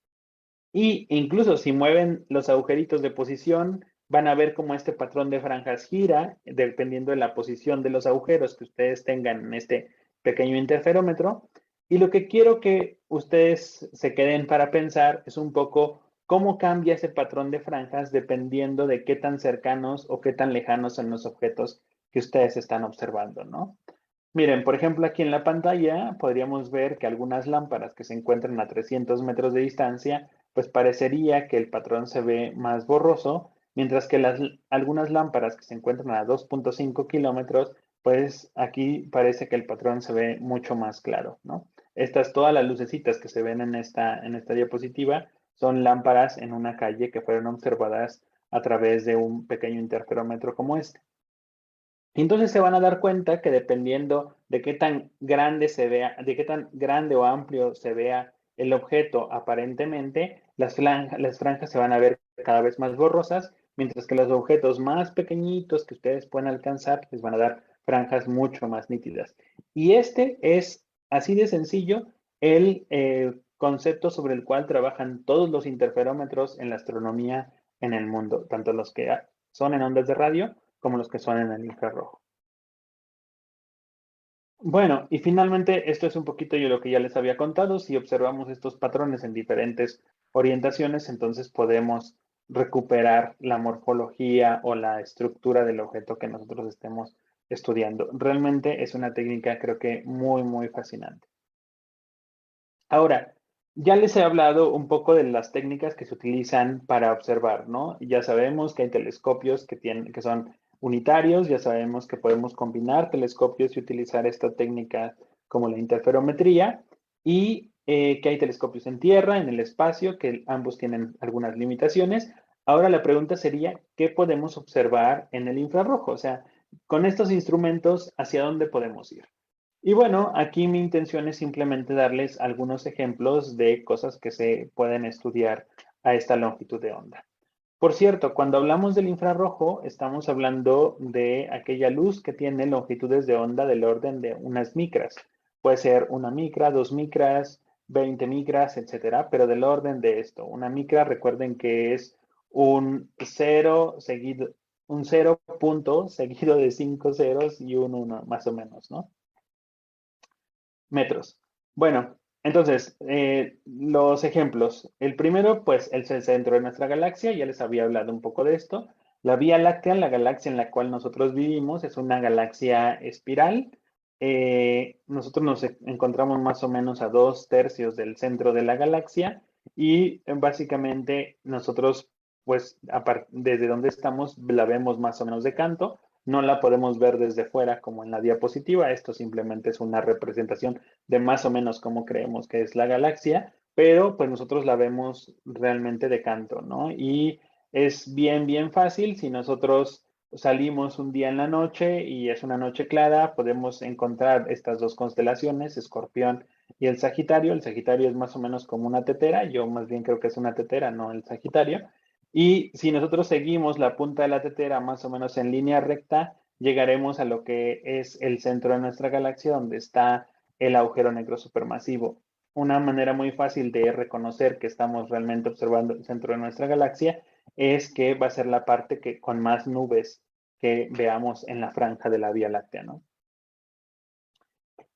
Speaker 3: Y incluso si mueven los agujeritos de posición, van a ver cómo este patrón de franjas gira, dependiendo de la posición de los agujeros que ustedes tengan en este pequeño interferómetro. Y lo que quiero que ustedes se queden para pensar es un poco cómo cambia ese patrón de franjas dependiendo de qué tan cercanos o qué tan lejanos son los objetos que ustedes están observando, ¿no? Miren, por ejemplo, aquí en la pantalla podríamos ver que algunas lámparas que se encuentran a 300 metros de distancia, pues parecería que el patrón se ve más borroso, mientras que algunas lámparas que se encuentran a 2.5 kilómetros, pues aquí parece que el patrón se ve mucho más claro, ¿no? Todas las lucecitas que se ven en esta diapositiva son lámparas en una calle que fueron observadas a través de un pequeño interferómetro como este. Entonces se van a dar cuenta que dependiendo de qué tan grande se vea, de qué tan grande o amplio se vea el objeto aparentemente, las franjas se van a ver cada vez más borrosas, mientras que los objetos más pequeñitos que ustedes pueden alcanzar les van a dar franjas mucho más nítidas. Y este es así de sencillo el concepto sobre el cual trabajan todos los interferómetros en la astronomía en el mundo, tanto los que son en ondas de radio como los que son en el infrarrojo. Bueno, y finalmente esto es un poquito yo lo que ya les había contado. Si observamos estos patrones en diferentes orientaciones, entonces podemos recuperar la morfología o la estructura del objeto que nosotros estemos estudiando. Realmente es una técnica creo que muy, muy fascinante. Ahora, ya les he hablado un poco de las técnicas que se utilizan para observar, ¿no? Ya sabemos que hay telescopios que son unitarios, ya sabemos que podemos combinar telescopios y utilizar esta técnica como la interferometría, y que hay telescopios en tierra, en el espacio, que ambos tienen algunas limitaciones. Ahora la pregunta sería, ¿qué podemos observar en el infrarrojo? O sea, con estos instrumentos, ¿hacia dónde podemos ir? Y bueno, aquí mi intención es simplemente darles algunos ejemplos de cosas que se pueden estudiar a esta longitud de onda. Por cierto, cuando hablamos del infrarrojo, estamos hablando de aquella luz que tiene longitudes de onda del orden de unas micras. Puede ser 1 micra, 2 micras, 20 micras, etcétera, pero del orden de esto. Una micra, recuerden que es un cero punto seguido de 5 ceros y un 1, más o menos, ¿no? Metros. Bueno, entonces, los ejemplos. El primero, pues, es el centro de nuestra galaxia. Ya les había hablado un poco de esto. La Vía Láctea, la galaxia en la cual nosotros vivimos, es una galaxia espiral. Nosotros nos encontramos más o menos a 2/3 del centro de la galaxia y básicamente nosotros, pues, desde donde estamos, la vemos más o menos de canto. No la podemos ver desde fuera como en la diapositiva. Esto simplemente es una representación de más o menos cómo creemos que es la galaxia, pero pues nosotros la vemos realmente de canto, ¿no? Y es bien, bien fácil. Si nosotros salimos un día en la noche y es una noche clara, podemos encontrar estas dos constelaciones, Escorpión y el Sagitario. El Sagitario es más o menos como una tetera. Yo más bien creo que es una tetera, no el Sagitario. Y si nosotros seguimos la punta de la tetera más o menos en línea recta, llegaremos a lo que es el centro de nuestra galaxia, donde está el agujero negro supermasivo. Una manera muy fácil de reconocer que estamos realmente observando el centro de nuestra galaxia es que va a ser la parte con más nubes que veamos en la franja de la Vía Láctea, ¿no?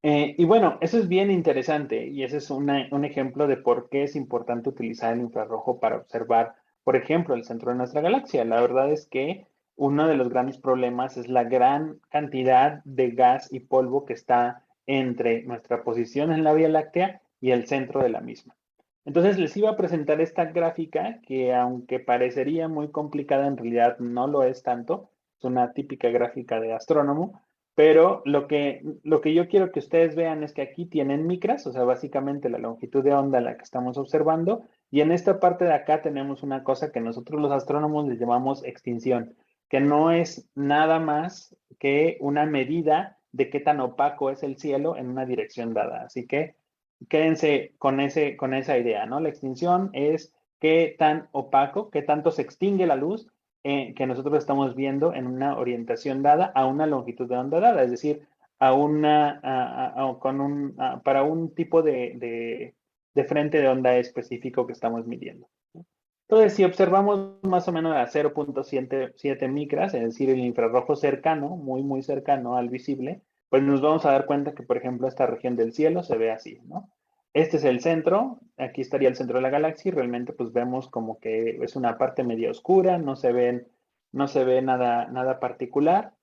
Speaker 3: Y bueno, eso es bien interesante y ese es un ejemplo de por qué es importante utilizar el infrarrojo para observar, por ejemplo, el centro de nuestra galaxia. La verdad es que uno de los grandes problemas es la gran cantidad de gas y polvo que está entre nuestra posición en la Vía Láctea y el centro de la misma. Entonces les iba a presentar esta gráfica que, aunque parecería muy complicada, en realidad no lo es tanto. Es una típica gráfica de astrónomo, pero lo que yo quiero que ustedes vean es que aquí tienen micras, o sea, básicamente la longitud de onda a la que estamos observando, y en esta parte de acá tenemos una cosa que nosotros los astrónomos les llamamos extinción, que no es nada más que una medida de qué tan opaco es el cielo en una dirección dada. Así que quédense con esa idea, ¿no? La extinción es qué tan opaco, qué tanto se extingue la luz que nosotros estamos viendo en una orientación dada a una longitud de onda dada, es decir, para un tipo de frente de onda específico que estamos midiendo. Entonces, si observamos más o menos a 0.7 micras, es decir, el infrarrojo cercano, muy, muy cercano al visible, pues nos vamos a dar cuenta que, por ejemplo, esta región del cielo se ve así, ¿no? Este es el centro, aquí estaría el centro de la galaxia y realmente pues vemos como que es una parte media oscura, no se ve nada particular.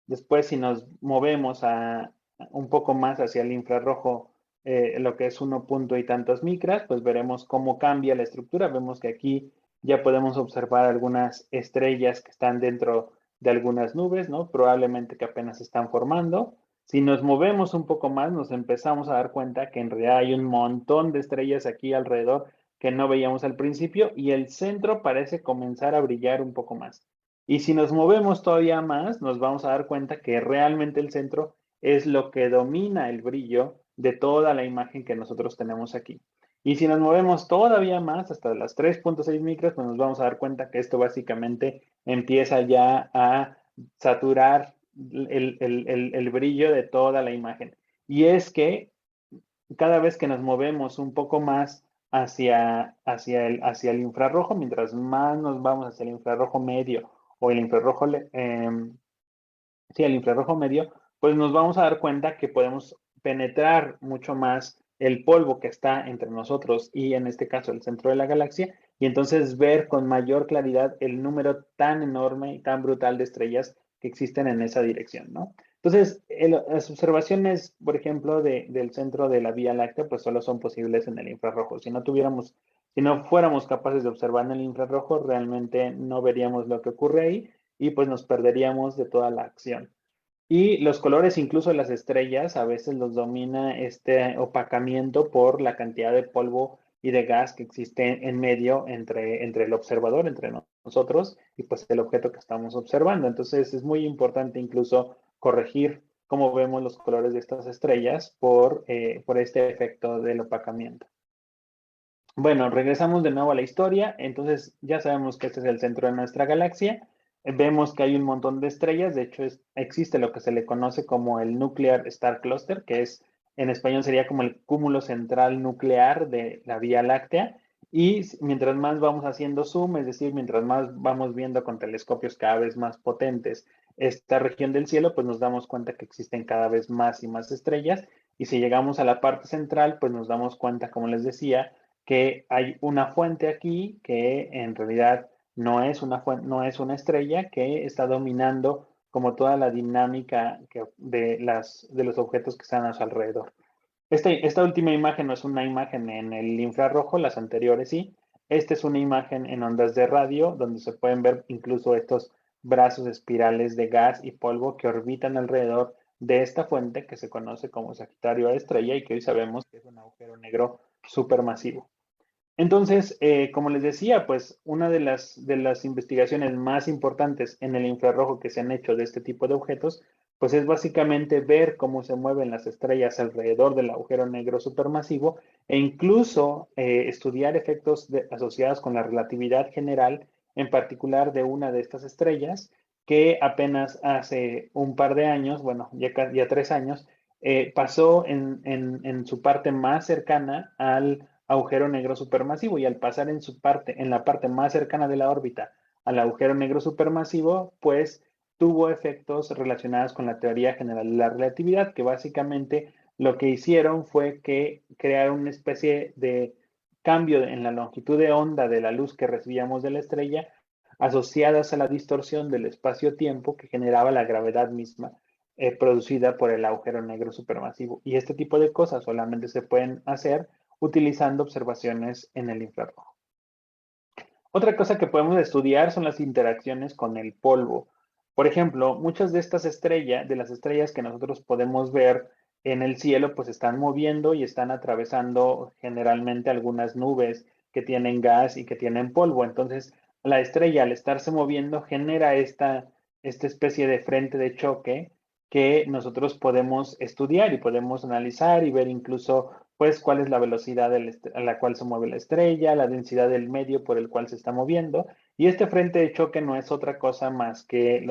Speaker 3: Después, si nos movemos un poco más hacia el infrarrojo, lo que es 1 punto y tantos micras, pues veremos cómo cambia la estructura. Vemos que aquí ya podemos observar algunas estrellas que están dentro de algunas nubes, ¿no? Probablemente que apenas se están formando. Si nos movemos un poco más, nos empezamos a dar cuenta que en realidad hay un montón de estrellas aquí alrededor que no veíamos al principio y el centro parece comenzar a brillar un poco más. Y si nos movemos todavía más, nos vamos a dar cuenta que realmente el centro es lo que domina el brillo de toda la imagen que nosotros tenemos aquí. Y si nos movemos todavía más, hasta las 3.6 micras, pues nos vamos a dar cuenta que esto básicamente empieza ya a saturar el brillo de toda la imagen. Y es que cada vez que nos movemos un poco más hacia el infrarrojo, mientras más nos vamos hacia el infrarrojo medio o el infrarrojo, sí, el infrarrojo medio, pues nos vamos a dar cuenta que podemos penetrar mucho más el polvo que está entre nosotros y en este caso el centro de la galaxia y entonces ver con mayor claridad el número tan enorme y tan brutal de estrellas que existen en esa dirección, ¿no? Entonces, las observaciones, por ejemplo, del centro de la Vía Láctea, pues solo son posibles en el infrarrojo. Si no fuéramos capaces de observar en el infrarrojo, realmente no veríamos lo que ocurre ahí y pues nos perderíamos de toda la acción. Y los colores, incluso las estrellas, a veces los domina este opacamiento por la cantidad de polvo y de gas que existe en medio entre el observador, entre nosotros, y pues el objeto que estamos observando. Entonces es muy importante incluso corregir cómo vemos los colores de estas estrellas por este efecto del opacamiento. Bueno, regresamos de nuevo a la historia. Entonces ya sabemos que este es el centro de nuestra galaxia. Vemos que hay un montón de estrellas. De hecho, existe lo que se le conoce como el Nuclear Star Cluster, que en español sería como el cúmulo central nuclear de la Vía Láctea. Y mientras más vamos haciendo zoom, es decir, mientras más vamos viendo con telescopios cada vez más potentes esta región del cielo, pues nos damos cuenta que existen cada vez más y más estrellas. Y si llegamos a la parte central, pues nos damos cuenta, como les decía, que hay una fuente aquí que en realidad no es una estrella que está dominando como toda la dinámica de los objetos que están a su alrededor. Esta última imagen no es una imagen en el infrarrojo, las anteriores sí. Esta es una imagen en ondas de radio donde se pueden ver incluso estos brazos espirales de gas y polvo que orbitan alrededor de esta fuente que se conoce como Sagitario A estrella y que hoy sabemos que es un agujero negro supermasivo. Entonces, como les decía, pues una de las investigaciones más importantes en el infrarrojo que se han hecho de este tipo de objetos, pues es básicamente ver cómo se mueven las estrellas alrededor del agujero negro supermasivo e incluso estudiar efectos asociados con la relatividad general, en particular de una de estas estrellas, que apenas hace un par de años, bueno, ya 3 años, pasó en su parte más cercana al agujero negro supermasivo y al pasar en la parte más cercana de la órbita al agujero negro supermasivo, pues tuvo efectos relacionados con la teoría general de la relatividad, que básicamente lo que hicieron fue que crearon una especie de cambio en la longitud de onda de la luz que recibíamos de la estrella, asociadas a la distorsión del espacio-tiempo que generaba la gravedad misma producida por el agujero negro supermasivo. Y este tipo de cosas solamente se pueden hacer utilizando observaciones en el infrarrojo. Otra cosa que podemos estudiar son las interacciones con el polvo. Por ejemplo, muchas de estas estrellas, de las estrellas que nosotros podemos ver en el cielo, pues están moviendo y están atravesando generalmente algunas nubes que tienen gas y que tienen polvo. Entonces, la estrella al estarse moviendo genera esta especie de frente de choque que nosotros podemos estudiar y podemos analizar y ver incluso pues cuál es la velocidad a la cual se mueve la estrella, la densidad del medio por el cual se está moviendo. Y este frente de choque no es otra cosa más que,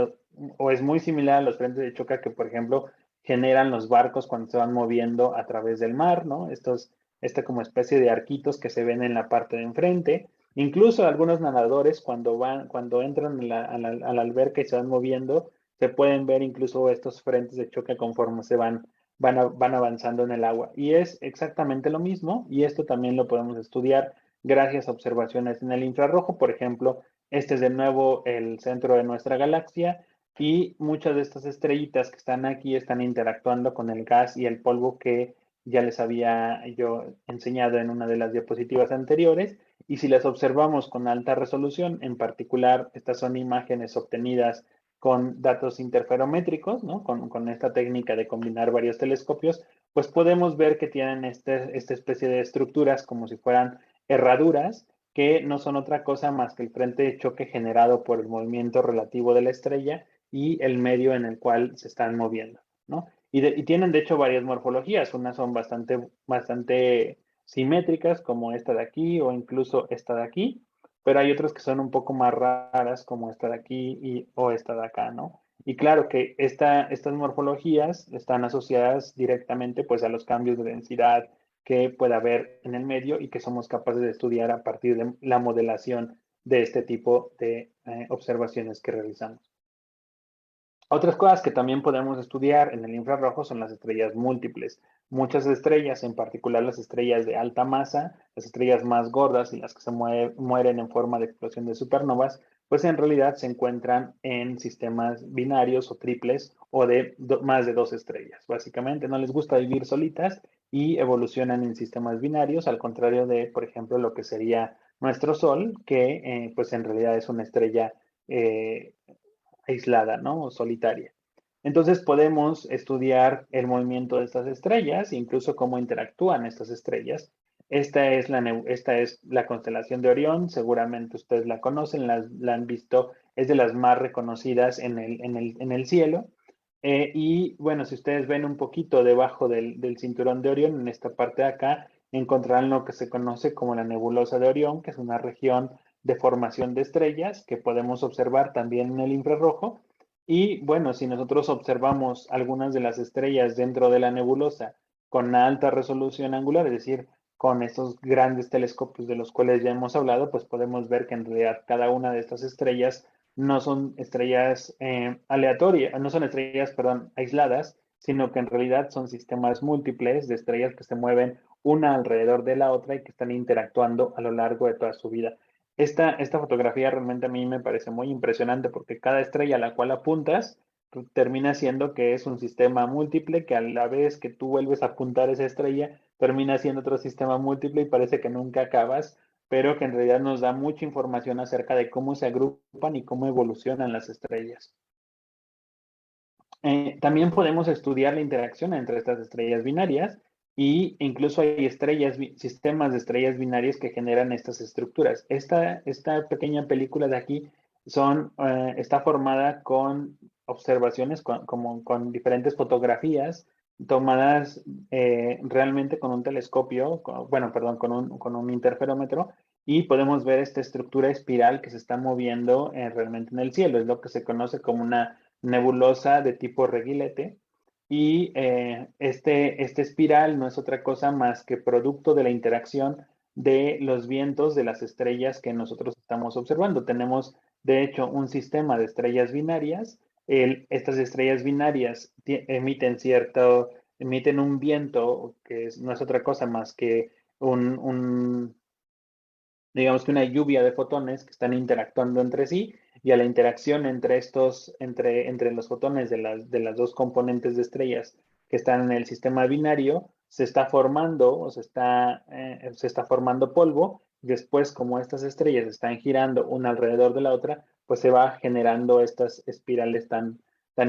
Speaker 3: o es muy similar a los frentes de choque que, por ejemplo, generan los barcos cuando se van moviendo a través del mar, ¿no? Esta como especie de arquitos que se ven en la parte de enfrente. Incluso algunos nadadores cuando entran a la alberca y se van moviendo, se pueden ver incluso estos frentes de choque conforme se van avanzando en el agua. Y es exactamente lo mismo, y esto también lo podemos estudiar gracias a observaciones en el infrarrojo. Por ejemplo, este es de nuevo el centro de nuestra galaxia, y muchas de estas estrellitas que están aquí están interactuando con el gas y el polvo que ya les había yo enseñado en una de las diapositivas anteriores. Y si las observamos con alta resolución, en particular, estas son imágenes obtenidas con datos interferométricos, ¿no? Con esta técnica de combinar varios telescopios, pues podemos ver que tienen esta especie de estructuras como si fueran herraduras, que no son otra cosa más que el frente de choque generado por el movimiento relativo de la estrella y el medio en el cual se están moviendo, ¿no? Y tienen de hecho varias morfologías, unas son bastante simétricas como esta de aquí o incluso esta de aquí, pero hay otras que son un poco más raras como esta de aquí o esta de acá, ¿no? Y claro que estas morfologías están asociadas directamente pues a los cambios de densidad que puede haber en el medio y que somos capaces de estudiar a partir de la modelación de este tipo de observaciones que realizamos. Otras cosas que también podemos estudiar en el infrarrojo son las estrellas múltiples. Muchas estrellas, en particular las estrellas de alta masa, las estrellas más gordas y las que se mueren en forma de explosión de supernovas, pues en realidad se encuentran en sistemas binarios o triples o de más de dos estrellas. Básicamente no les gusta vivir solitas y evolucionan en sistemas binarios, al contrario de, por ejemplo, lo que sería nuestro Sol, que pues en realidad es una estrella aislada, ¿no? O solitaria. Entonces podemos estudiar el movimiento de estas estrellas, incluso cómo interactúan estas estrellas. Esta es la constelación de Orión, seguramente ustedes la conocen, la han visto, es de las más reconocidas en el cielo. Y bueno, si ustedes ven un poquito debajo del cinturón de Orión, en esta parte de acá, encontrarán lo que se conoce como la nebulosa de Orión, que es una región de formación de estrellas que podemos observar también en el infrarrojo. Y bueno, si nosotros observamos algunas de las estrellas dentro de la nebulosa con alta resolución angular, es decir, con estos grandes telescopios de los cuales ya hemos hablado, pues podemos ver que en realidad cada una de estas estrellas no son estrellas aleatorias, no son estrellas, perdón, aisladas, sino que en realidad son sistemas múltiples de estrellas que se mueven una alrededor de la otra y que están interactuando a lo largo de toda su vida. Esta fotografía realmente a mí me parece muy impresionante porque cada estrella a la cual apuntas termina siendo que es un sistema múltiple que a la vez que tú vuelves a apuntar esa estrella termina siendo otro sistema múltiple y parece que nunca acabas, pero que en realidad nos da mucha información acerca de cómo se agrupan y cómo evolucionan las estrellas. También podemos estudiar la interacción entre estas estrellas binarias y incluso hay sistemas de estrellas binarias que generan estas estructuras. Esta pequeña película de aquí está formada con observaciones, con diferentes fotografías tomadas realmente con un telescopio, con un interferómetro, y podemos ver esta estructura espiral que se está moviendo realmente en el cielo. Es lo que se conoce como una nebulosa de tipo reguilete. Y este espiral no es otra cosa más que producto de la interacción de los vientos de las estrellas que nosotros estamos observando. Tenemos, de hecho, un sistema de estrellas binarias estas estrellas binarias emiten un viento que no es otra cosa más que digamos que una lluvia de fotones que están interactuando entre sí, y a la interacción entre entre los fotones de las dos componentes de estrellas que están en el sistema binario, se está formando o se está formando polvo. Después, como estas estrellas están girando una alrededor de la otra, pues se va generando estas espirales tan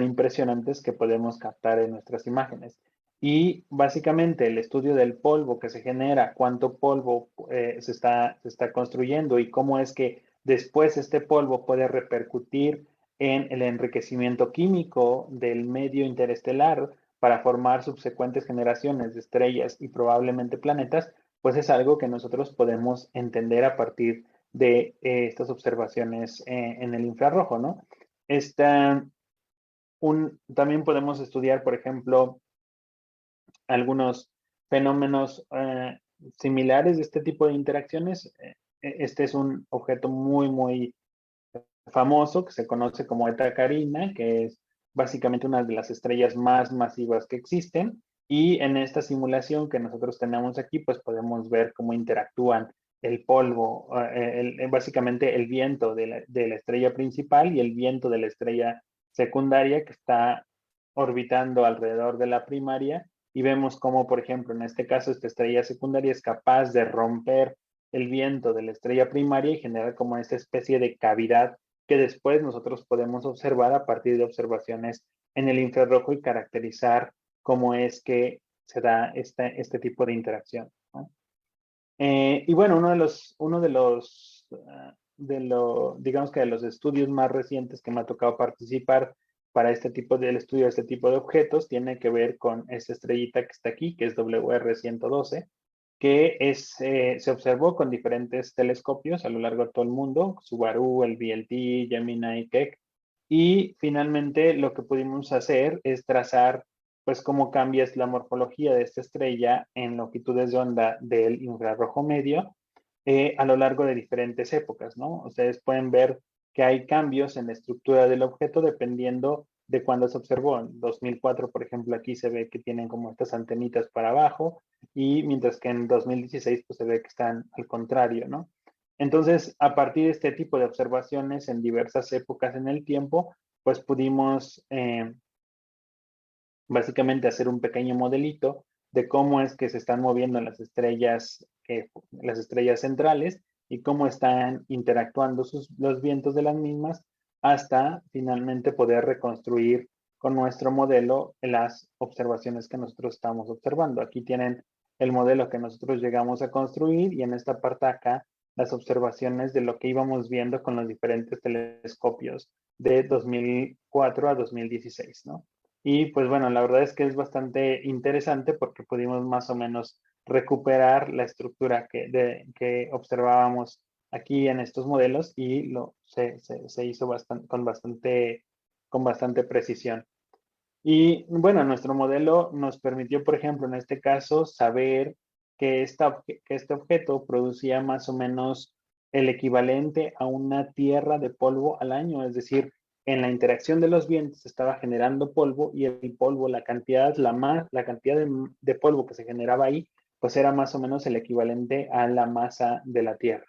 Speaker 3: impresionantes que podemos captar en nuestras imágenes. Y básicamente el estudio del polvo que se genera, cuánto polvo se está construyendo y cómo es que después este polvo puede repercutir en el enriquecimiento químico del medio interestelar para formar subsecuentes generaciones de estrellas y probablemente planetas, pues es algo que nosotros podemos entender a partir de estas observaciones en el infrarrojo, ¿no? También podemos estudiar, por ejemplo, algunos fenómenos similares de este tipo de interacciones. Este es un objeto muy famoso que se conoce como Eta Carina, que es básicamente una de las estrellas más masivas que existen. Y en esta simulación que nosotros tenemos aquí, pues podemos ver cómo interactúan el polvo, básicamente el viento de la estrella principal y el viento de la estrella secundaria que está orbitando alrededor de la primaria, y vemos cómo, por ejemplo, en este caso, esta estrella secundaria es capaz de romper el viento de la estrella primaria y generar como esta especie de cavidad que después nosotros podemos observar a partir de observaciones en el infrarrojo y caracterizar cómo es que se da este tipo de interacción, ¿no? Y bueno, digamos que de los estudios más recientes que me ha tocado participar para del estudio de este tipo de objetos tiene que ver con esta estrellita que está aquí, que es WR112, que se observó con diferentes telescopios a lo largo de todo el mundo, Subaru, el VLT, Gemini, Keck, y finalmente lo que pudimos hacer es trazar pues cómo cambia la morfología de esta estrella en longitudes de onda del infrarrojo medio a lo largo de diferentes épocas, ¿no? Ustedes pueden ver que hay cambios en la estructura del objeto dependiendo de cuándo se observó. En 2004, por ejemplo, aquí se ve que tienen como estas antenitas para abajo, y mientras que en 2016 pues se ve que están al contrario, ¿no? Entonces, a partir de este tipo de observaciones en diversas épocas en el tiempo, pues pudimos básicamente hacer un pequeño modelito de cómo es que se están moviendo las estrellas centrales y cómo están interactuando los vientos de las mismas hasta finalmente poder reconstruir con nuestro modelo las observaciones que nosotros estamos observando. Aquí tienen el modelo que nosotros llegamos a construir, y en esta parte acá las observaciones de lo que íbamos viendo con los diferentes telescopios de 2004 a 2016, ¿no? Y pues bueno, la verdad es que es bastante interesante porque pudimos más o menos recuperar la estructura que observábamos aquí en estos modelos, y se hizo con bastante precisión. Y bueno, nuestro modelo nos permitió, por ejemplo, en este caso, saber que este objeto producía más o menos el equivalente a una tierra de polvo al año. Es decir, en la interacción de los vientos estaba generando polvo, y el polvo, la cantidad de polvo que se generaba ahí, pues era más o menos el equivalente a la masa de la Tierra,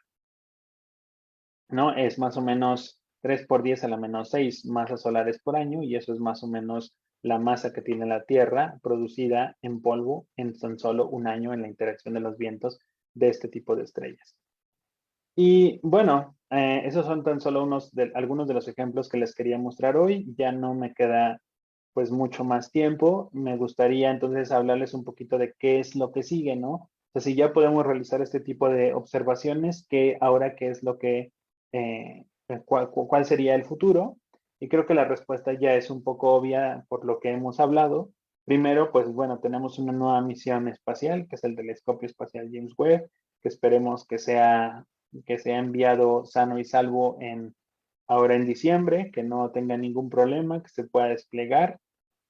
Speaker 3: ¿no? Es más o menos 3 por 10 a la menos 6 masas solares por año, y eso es más o menos la masa que tiene la Tierra producida en polvo en tan solo un año en la interacción de los vientos de este tipo de estrellas. Y bueno, esos son tan solo algunos de los ejemplos que les quería mostrar hoy. Ya no me queda pues mucho más tiempo. Me gustaría entonces hablarles un poquito de qué es lo que sigue, ¿no? O sea, si ya podemos realizar este tipo de observaciones, ahora qué es lo que, cuál sería el futuro. Y creo que la respuesta ya es un poco obvia por lo que hemos hablado. Primero, pues bueno, tenemos una nueva misión espacial, que es el Telescopio Espacial James Webb, que esperemos que sea enviado sano y salvo ahora en diciembre, que no tenga ningún problema, que se pueda desplegar.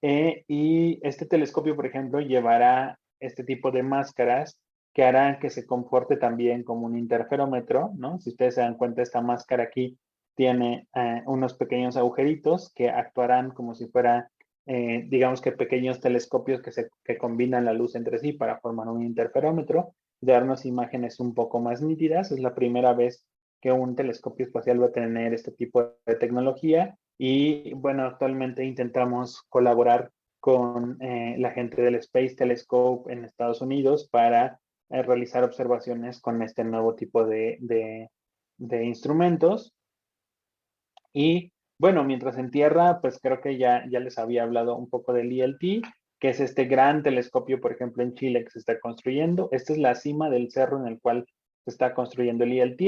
Speaker 3: Y este telescopio, por ejemplo, llevará este tipo de máscaras que harán que se comporte también como un interferómetro, ¿no? Si ustedes se dan cuenta, esta máscara aquí tiene unos pequeños agujeritos que actuarán como si fuera, digamos que pequeños telescopios que combinan la luz entre sí para formar un interferómetro, darnos imágenes un poco más nítidas. Es la primera vez que un telescopio espacial va a tener este tipo de tecnología y bueno, actualmente intentamos colaborar con la gente del Space Telescope en Estados Unidos para realizar observaciones con este nuevo tipo de instrumentos. Y bueno, mientras en tierra, pues creo que ya les había hablado un poco del ELT, que es este gran telescopio, por ejemplo, en Chile que se está construyendo. Esta es la cima del cerro en el cual se está construyendo el ELT.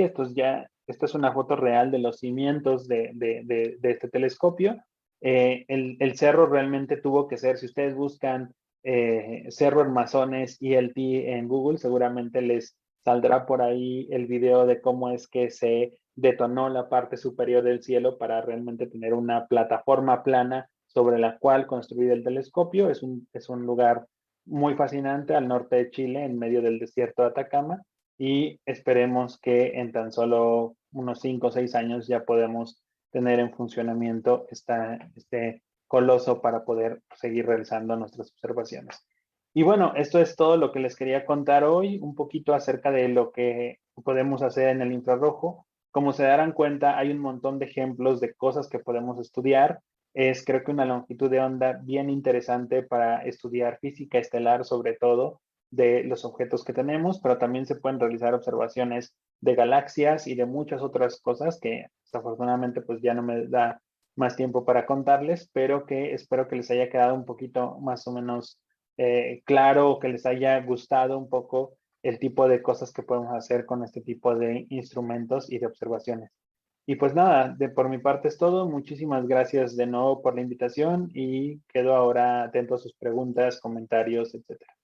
Speaker 3: Esta es una foto real de los cimientos de este telescopio. El cerro realmente tuvo que ser, si ustedes buscan Cerro Armazones ELT en Google, seguramente les saldrá por ahí el video de cómo es que se detonó la parte superior del cielo para realmente tener una plataforma plana sobre la cual construir el telescopio. Es un lugar muy fascinante al norte de Chile, en medio del desierto de Atacama, y esperemos que en tan solo unos 5 o 6 años ya podemos tener en funcionamiento este coloso para poder seguir realizando nuestras observaciones. Y bueno, esto es todo lo que les quería contar hoy, un poquito acerca de lo que podemos hacer en el infrarrojo. Como se darán cuenta, hay un montón de ejemplos de cosas que podemos estudiar. Es creo que una longitud de onda bien interesante para estudiar física estelar, sobre todo de los objetos que tenemos, pero también se pueden realizar observaciones de galaxias y de muchas otras cosas que desafortunadamente pues ya no me da más tiempo para contarles, pero que espero que les haya quedado un poquito más o menos claro, que les haya gustado un poco el tipo de cosas que podemos hacer con este tipo de instrumentos y de observaciones. Y pues nada, por mi parte es todo. Muchísimas gracias de nuevo por la invitación y quedo ahora atento a sus preguntas, comentarios, etcétera.